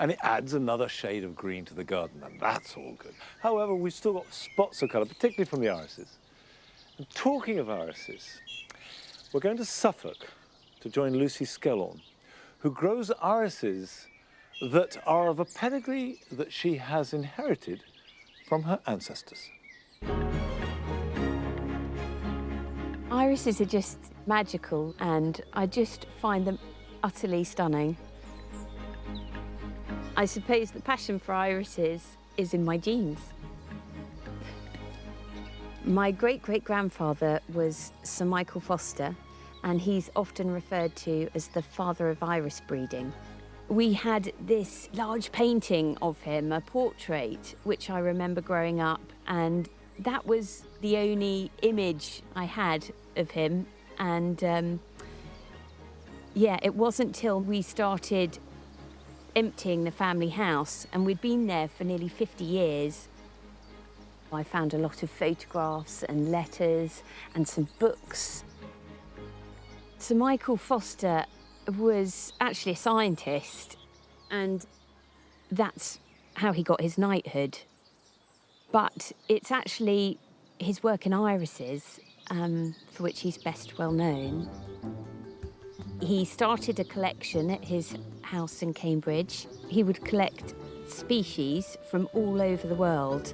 And it adds another shade of green to the garden, and that's all good. However, we've still got spots of colour, particularly from the irises. And talking of irises, we're going to Suffolk to join Lucy Skellorn, who grows irises that are of a pedigree that she has inherited from her ancestors. Irises are just magical, and I just find them utterly stunning. I suppose the passion for irises is in my genes. My great-great-grandfather was Sir Michael Foster, and he's often referred to as the father of iris breeding. We had this large painting of him, a portrait, which I remember growing up, and that was the only image I had of him. And yeah, it wasn't till we started emptying the family house, and we'd been there for nearly 50 years. I found a lot of photographs and letters and some books. Sir Michael Foster was actually a scientist, and that's how he got his knighthood. But it's actually his work in irises, for which he's best well known. He started a collection at his house in Cambridge. He would collect species from all over the world.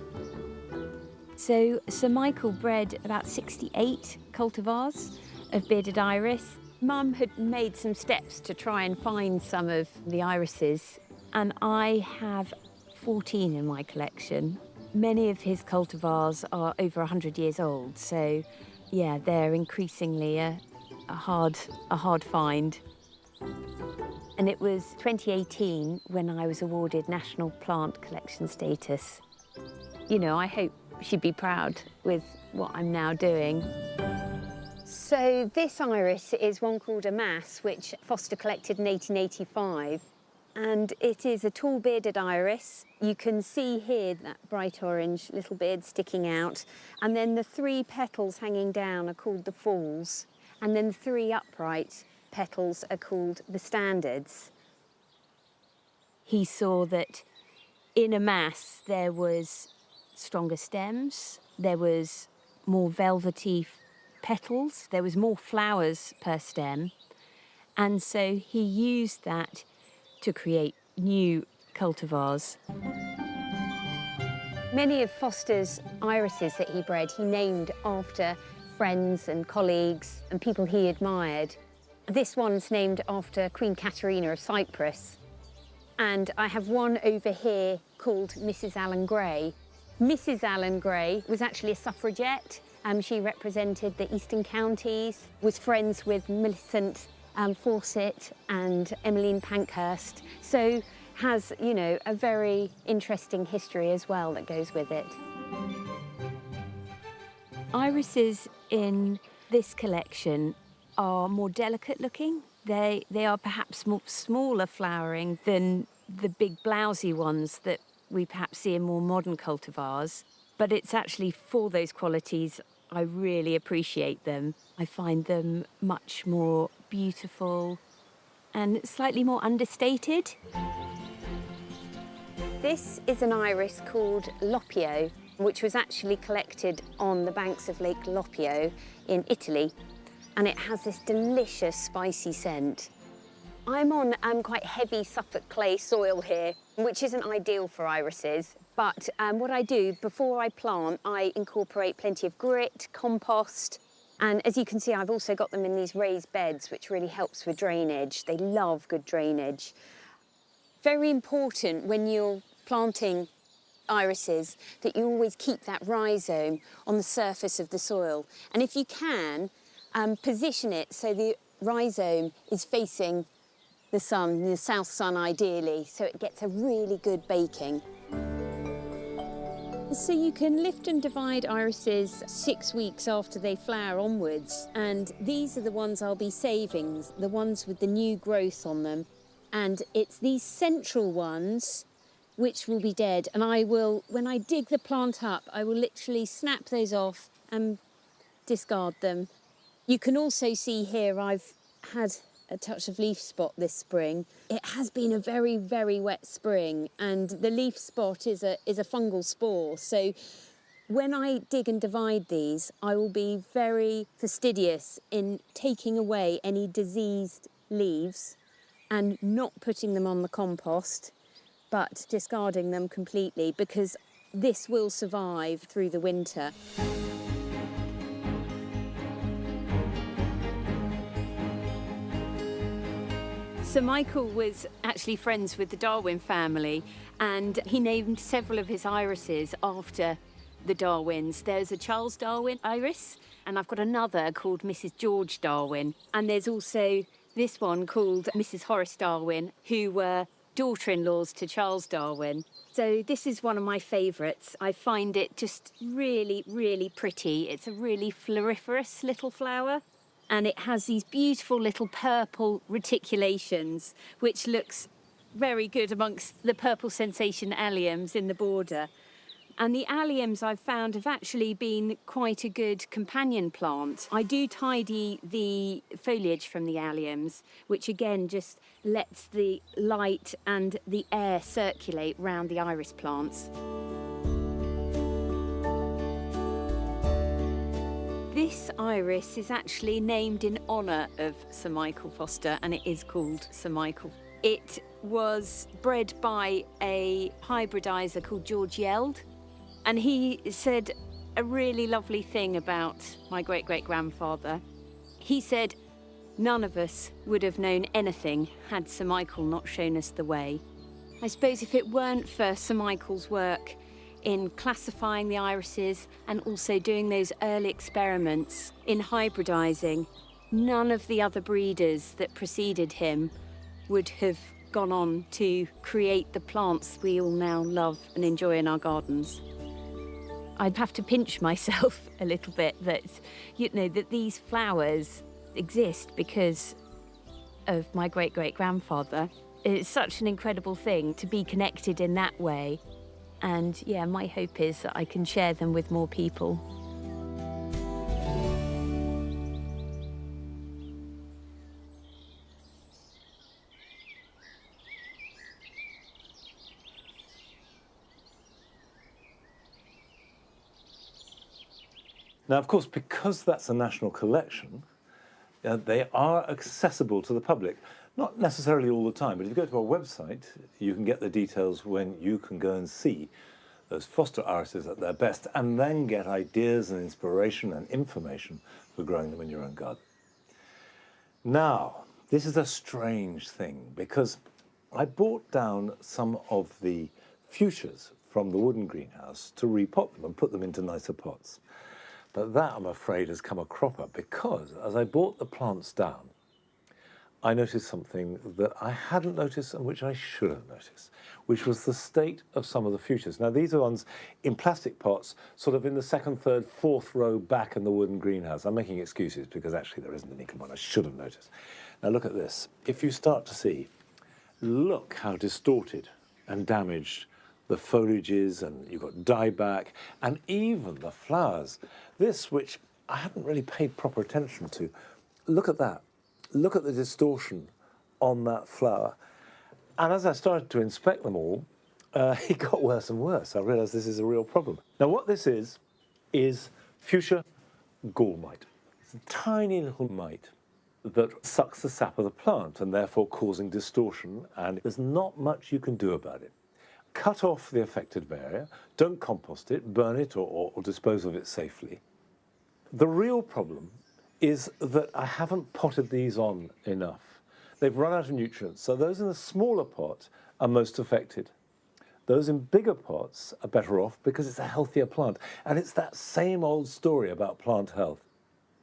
So Sir Michael bred about 68 cultivars of bearded iris. Mum had made some steps to try and find some of the irises, and I have 14 in my collection. Many of his cultivars are over 100 years old, so yeah, they're increasingly a hard find. And it was 2018 when I was awarded National Plant Collection status. You know, I hope she'd be proud with what I'm now doing. So this iris is one called a mass, which Foster collected in 1885. And it is a tall bearded iris. You can see here that bright orange little beard sticking out. And then the 3 petals hanging down are called the falls. And then the 3 upright petals are called the standards. He saw that in a mass there was stronger stems, there was more velvety petals, there was more flowers per stem. And so he used that to create new cultivars. Many of Foster's irises that he bred, he named after friends and colleagues and people he admired. This one's named after Queen Caterina of Cyprus. And I have one over here called Mrs. Allen Gray. Mrs. Allen Gray was actually a suffragette. She represented the Eastern Counties, was friends with Millicent Fawcett and Emmeline Pankhurst. So has, you know, a very interesting history as well that goes with it. Irises in this collection are more delicate looking. They are perhaps more smaller flowering than the big blousy ones that we perhaps see in more modern cultivars. But it's actually for those qualities I really appreciate them. I find them much more beautiful and slightly more understated. This is an iris called Loppio, which was actually collected on the banks of Lake Loppio in Italy. And it has this delicious spicy scent. I'm on quite heavy Suffolk clay soil here, which isn't ideal for irises. But what I do, before I plant, I incorporate plenty of grit, compost. And as you can see, I've also got them in these raised beds, which really helps with drainage. They love good drainage. Very important when you're planting irises that you always keep that rhizome on the surface of the soil. And if you can, position it so the rhizome is facing the sun, the south sun ideally, so it gets a really good baking. So you can lift and divide irises 6 weeks after they flower onwards, and these are the ones I'll be saving, the ones with the new growth on them. And it's these central ones which will be dead, and I will, when I dig the plant up, I will literally snap those off and discard them. You can also see here I've had a touch of leaf spot this spring. It has been a very, very wet spring, and the leaf spot is a fungal spore. So when I dig and divide these, I will be very fastidious in taking away any diseased leaves and not putting them on the compost, but discarding them completely, because this will survive through the winter. Sir Michael was actually friends with the Darwin family, and he named several of his irises after the Darwins. There's a Charles Darwin iris, and I've got another called Mrs. George Darwin. And there's also this one called Mrs. Horace Darwin, who were daughter-in-laws to Charles Darwin. So this is one of my favourites. I find it just really, really pretty. It's a really floriferous little flower, and it has these beautiful little purple reticulations, which looks very good amongst the purple sensation alliums in the border. And the alliums I've found have actually been quite a good companion plant. I do tidy the foliage from the alliums, which again just lets the light and the air circulate round the iris plants. This iris is actually named in honour of Sir Michael Foster, and it is called Sir Michael. It was bred by a hybridiser called George Yeld, and he said a really lovely thing about my great-great-grandfather. He said, none of us would have known anything had Sir Michael not shown us the way. I suppose if it weren't for Sir Michael's work in classifying the irises and also doing those early experiments in hybridising, none of the other breeders that preceded him would have gone on to create the plants we all now love and enjoy in our gardens. I'd have to pinch myself a little bit that, you know, that these flowers exist because of my great-great-grandfather. It's such an incredible thing to be connected in that way. And yeah, my hope is that I can share them with more people. Now, of course, because that's a national collection, they are accessible to the public. Not necessarily all the time, but if you go to our website, you can get the details when you can go and see those Foster irises at their best, and then get ideas and inspiration and information for growing them in your own garden. Now, this is a strange thing, because I brought down some of the fuchsias from the wooden greenhouse to repot them and put them into nicer pots. But that, I'm afraid, has come a cropper, because as I brought the plants down, I noticed something that I hadn't noticed and which I should have noticed, which was the state of some of the fuchsias. Now, these are ones in plastic pots, sort of in the second, third, fourth row back in the wooden greenhouse. I'm making excuses because actually there isn't any one I should have noticed. Now, look at this. If you start to see, look how distorted and damaged the foliage is, and you've got dieback, and even the flowers. This, which I haven't really paid proper attention to, look at that. Look at the distortion on that flower. And as I started to inspect them all, it got worse and worse. I realised this is a real problem. Now, what this is fuchsia gall mite. It's a tiny little mite that sucks the sap of the plant and therefore causing distortion, and there's not much you can do about it. Cut off the affected area, don't compost it, burn it or dispose of it safely. The real problem is that I haven't potted these on enough. They've run out of nutrients, so those in the smaller pot are most affected. Those in bigger pots are better off because it's a healthier plant, and it's that same old story about plant health.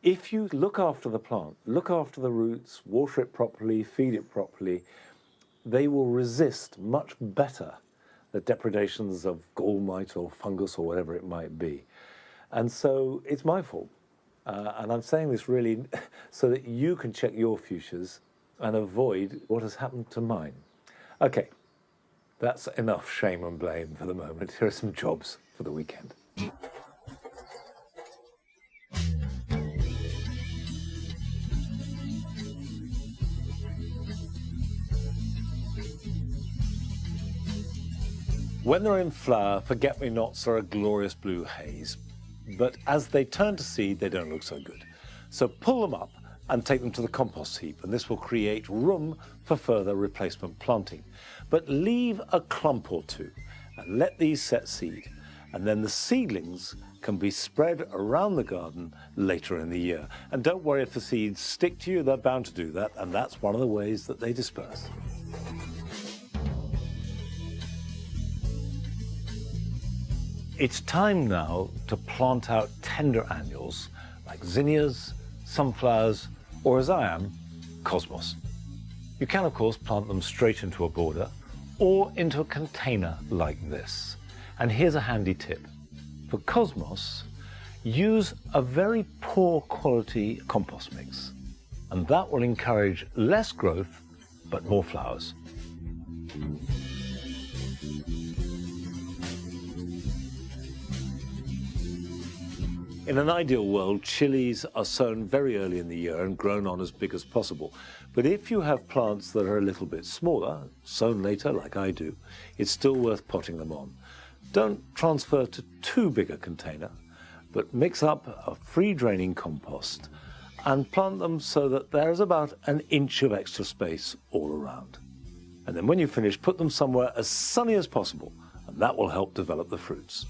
If you look after the plant, look after the roots, water it properly, feed it properly, they will resist much better the depredations of gall mite or fungus or whatever it might be. And so it's my fault. And I'm saying this really so that you can check your fuchsias and avoid what has happened to mine. Okay, that's enough shame and blame for the moment. Here are some jobs for the weekend. When they're in flower, forget-me-nots are a glorious blue haze. But as they turn to seed, they don't look so good. So pull them up and take them to the compost heap, and this will create room for further replacement planting. But leave a clump or two and let these set seed. and then the seedlings can be spread around the garden later in the year. And don't worry if the seeds stick to you, they're bound to do that, and that's one of the ways that they disperse. It's time now to plant out tender annuals like zinnias, sunflowers, or as I am, cosmos. You can, of course, plant them straight into a border or into a container like this. And here's a handy tip. For cosmos, use a very poor quality compost mix, and that will encourage less growth but more flowers. In an ideal world, chilies are sown very early in the year and grown on as big as possible. But if you have plants that are a little bit smaller, sown later like I do, it's still worth potting them on. Don't transfer to too big a container, but mix up a free draining compost and plant them so that there's about an inch of extra space all around. And then when you finish, put them somewhere as sunny as possible, and that will help develop the fruits.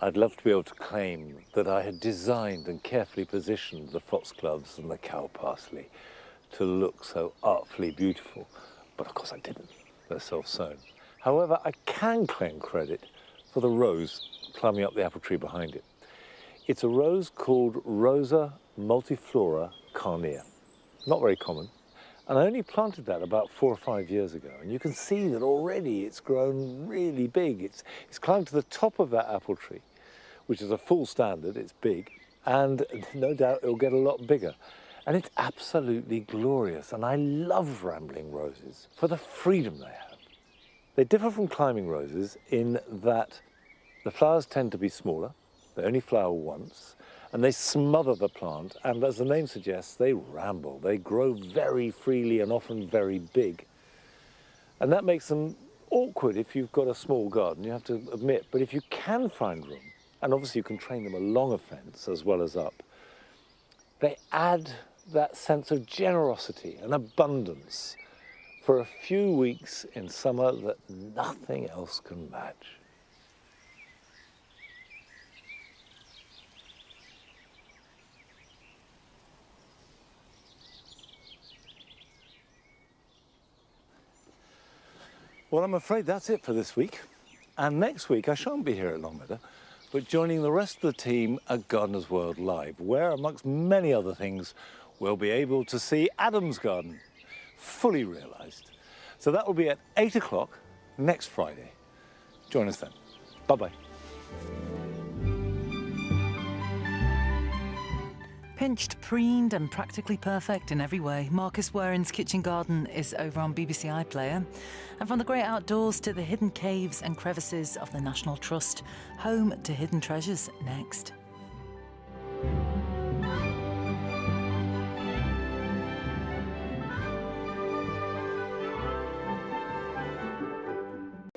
I'd love to be able to claim that I had designed and carefully positioned the foxgloves and the cow parsley to look so artfully beautiful, but of course I didn't. They're self-sown. However, I can claim credit for the rose climbing up the apple tree behind it. It's a rose called Rosa multiflora carnea. Not very common. And I only planted that about 4 or 5 years ago. And you can see that already it's grown really big. It's climbed to the top of that apple tree, which is a full standard. It's big. And no doubt it'll get a lot bigger. And it's absolutely glorious. And I love rambling roses for the freedom they have. They differ from climbing roses in that the flowers tend to be smaller. They only flower once. And they smother the plant, and as the name suggests, they ramble. They grow very freely and often very big. And that makes them awkward if you've got a small garden, you have to admit. But if you can find room, and obviously you can train them along a fence as well as up, they add that sense of generosity and abundance for a few weeks in summer that nothing else can match. Well, I'm afraid that's it for this week. And next week, I shan't be here at Longmeadow, but joining the rest of the team at Gardener's World Live, where, amongst many other things, we'll be able to see Adam's garden fully realised. So that will be at 8 o'clock next Friday. Join us then. Bye-bye. Pinched, preened and practically perfect in every way, Marcus Waring's kitchen garden is over on BBC iPlayer. And from the great outdoors to the hidden caves and crevices of the National Trust, home to hidden treasures next.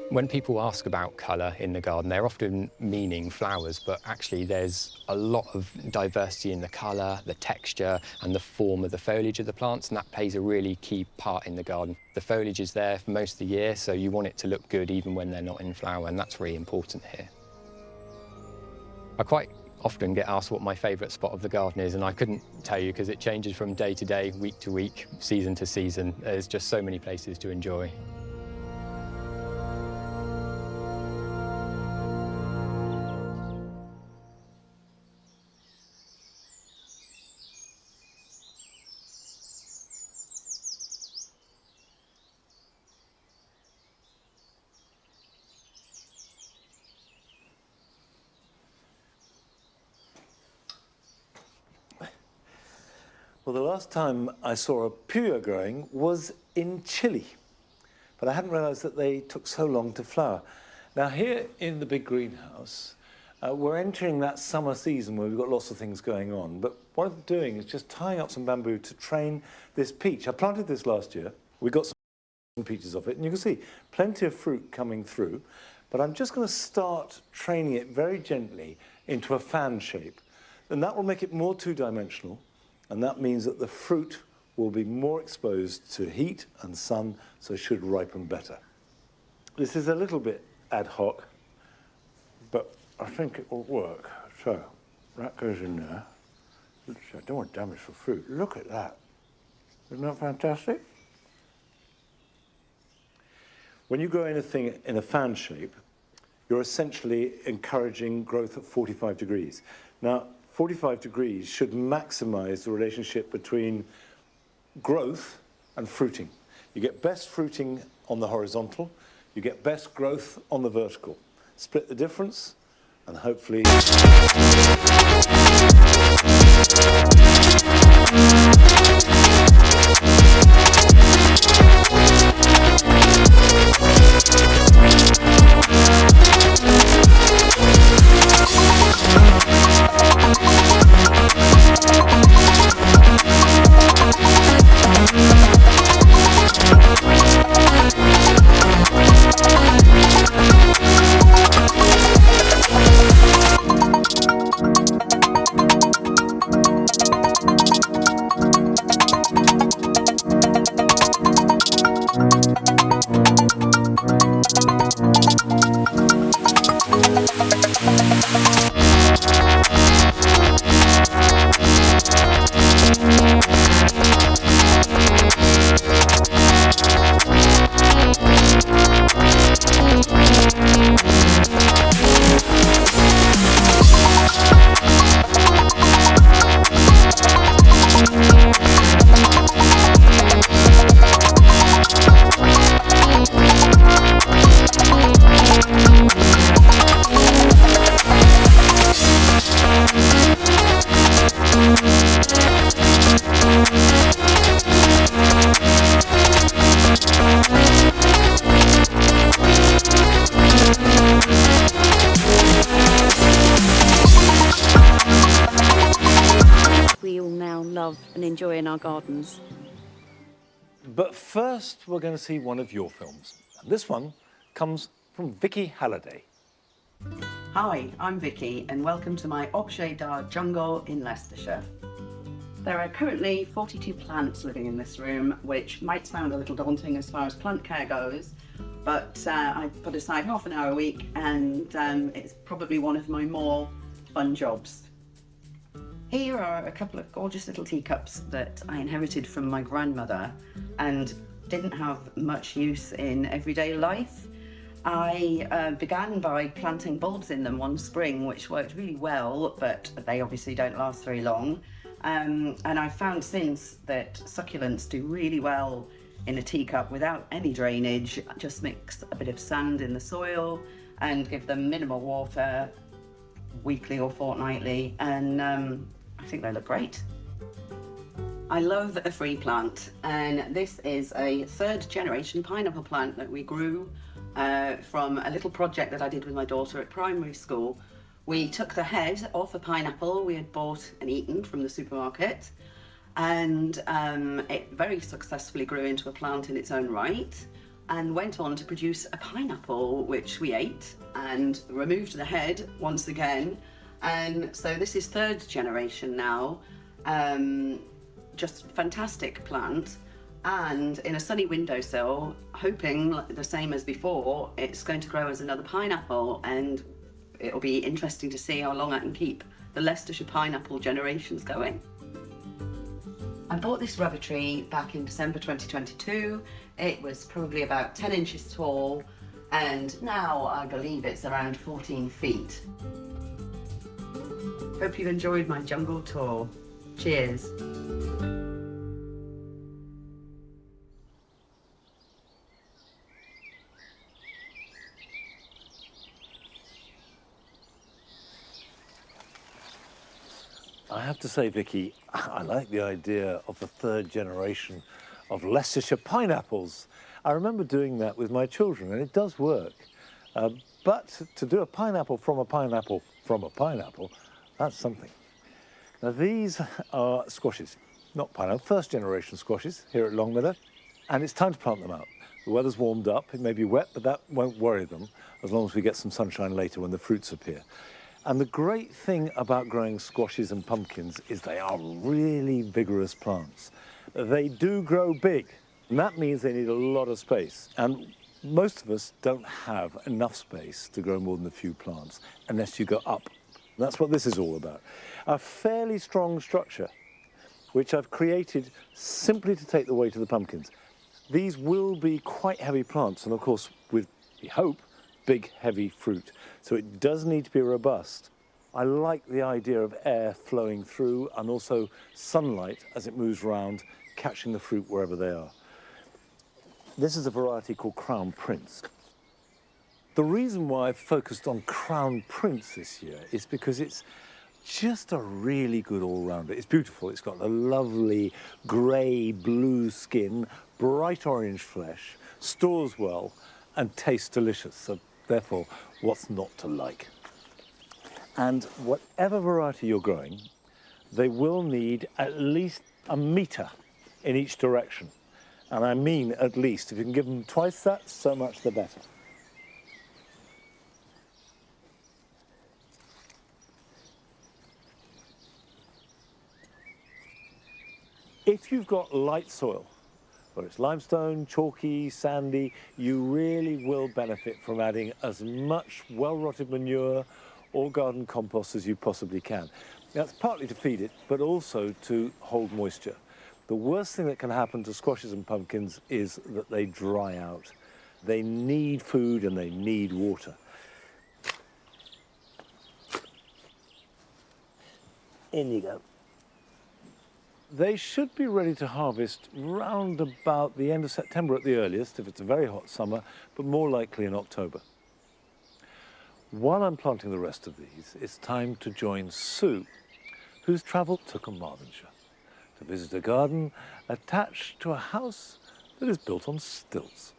When people ask about colour in the garden, they're often meaning flowers, but actually there's a lot of diversity in the colour, the texture and the form of the foliage of the plants, and that plays a really key part in the garden. The foliage is there for most of the year, so you want it to look good even when they're not in flower, and that's really important here. I quite often get asked what my favourite spot of the garden is, and I couldn't tell you because it changes from day to day, week to week, season to season. There's just so many places to enjoy. Well, the last time I saw a Puya growing was in Chile, but I hadn't realised that they took so long to flower. Now here in the big greenhouse, we're entering that summer season where we've got lots of things going on, but what I'm doing is just tying up some bamboo to train this peach. I planted this last year. We got some peaches off it, and you can see plenty of fruit coming through, but I'm just going to start training it very gently into a fan shape, and that will make it more two-dimensional, and that means that the fruit will be more exposed to heat and sun, so it should ripen better. This is a little bit ad hoc, but I think it will work. So that goes in there. I don't want damage for fruit. Look at that. Isn't that fantastic? When you grow anything in a fan shape, you're essentially encouraging growth at 45 degrees. Now, 45 degrees should maximize the relationship between growth and fruiting. You get best fruiting on the horizontal, you get best growth on the vertical. Split the difference, and hopefully... And enjoy in our gardens. But first, we're going to see one of your films. And this one comes from Vicky Halliday. Hi, I'm Vicky, and welcome to my Objet d'Art jungle in Leicestershire. There are currently 42 plants living in this room, which might sound a little daunting as far as plant care goes, but I put aside half an hour a week, and it's probably one of my more fun jobs. Here are a couple of gorgeous little teacups that I inherited from my grandmother and didn't have much use in everyday life. I began by planting bulbs in them one spring, which worked really well, but they obviously don't last very long. And I've found since that succulents do really well in a teacup without any drainage. Just mix a bit of sand in the soil and give them minimal water weekly or fortnightly, and I think they look great. I love a free plant, and this is a third generation pineapple plant that we grew from a little project that I did with my daughter at primary school. We took the head off a pineapple we had bought and eaten from the supermarket, and it very successfully grew into a plant in its own right and went on to produce a pineapple which we ate and removed the head once again. And so this is third generation now, just fantastic plant, and in a sunny windowsill, hoping the same as before, it's going to grow as another pineapple, and it'll be interesting to see how long I can keep the Leicestershire pineapple generations going. I bought this rubber tree back in December 2022. It was probably about 10 inches tall, and now I believe it's around 14 feet. Hope you've enjoyed my jungle tour. Cheers. I have to say, Vicky, I like the idea of the third generation of Leicestershire pineapples. I remember doing that with my children, and it does work. But to do a pineapple from a pineapple from a pineapple, that's something. Now these are squashes, not pineapple, first generation squashes here at Longmeadow, and it's time to plant them out. The weather's warmed up, it may be wet, but that won't worry them as long as we get some sunshine later when the fruits appear. And the great thing about growing squashes and pumpkins is they are really vigorous plants. They do grow big, and that means they need a lot of space. And most of us don't have enough space to grow more than a few plants unless you go up. That's what this is all about. A fairly strong structure, which I've created simply to take the weight of the pumpkins. These will be quite heavy plants, and of course, with, we hope, big, heavy fruit. So it does need to be robust. I like the idea of air flowing through and also sunlight as it moves around, catching the fruit wherever they are. This is a variety called Crown Prince. The reason why I've focused on Crown Prince this year is because it's just a really good all-rounder. It's beautiful. It's got a lovely grey-blue skin, bright orange flesh, stores well, and tastes delicious. So therefore, what's not to like? And whatever variety you're growing, they will need at least a metre in each direction. And I mean at least. If you can give them twice that, so much the better. If you've got light soil, whether it's limestone, chalky, sandy, you really will benefit from adding as much well-rotted manure or garden compost as you possibly can. That's partly to feed it, but also to hold moisture. The worst thing that can happen to squashes and pumpkins is that they dry out. They need food and they need water. In you go. They should be ready to harvest round about the end of September at the earliest, if it's a very hot summer, but more likely in October. While I'm planting the rest of these, it's time to join Sue, who's travelled to Carmarthenshire to visit a garden attached to a house that is built on stilts.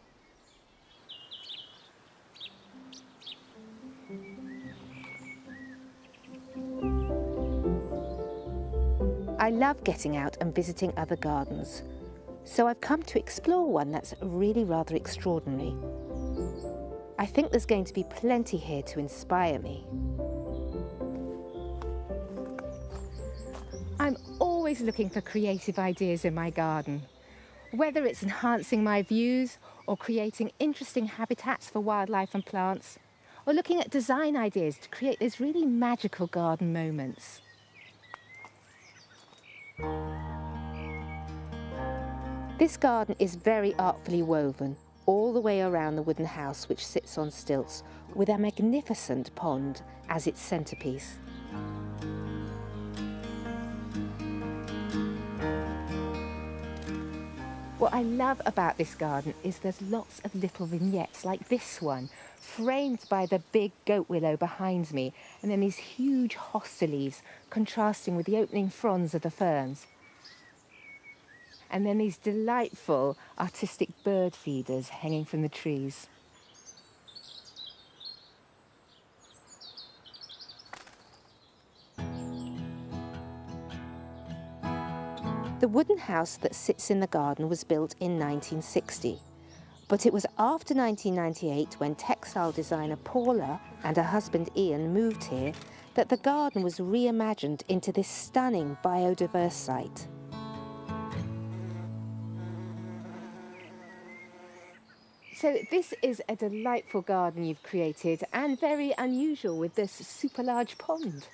I love getting out and visiting other gardens, so I've come to explore one that's really rather extraordinary. I think there's going to be plenty here to inspire me. I'm always looking for creative ideas in my garden, whether it's enhancing my views or creating interesting habitats for wildlife and plants, or looking at design ideas to create those really magical garden moments. This garden is very artfully woven all the way around the wooden house, which sits on stilts with a magnificent pond as its centrepiece. What I love about this garden is there's lots of little vignettes like this one, framed by the big goat willow behind me, and then these huge hosta leaves contrasting with the opening fronds of the ferns. And then these delightful artistic bird feeders hanging from the trees. The wooden house that sits in the garden was built in 1960, but it was after 1998, when textile designer Paula and her husband Ian moved here, that the garden was reimagined into this stunning biodiverse site. So this is a delightful garden you've created, and very unusual with this super large pond.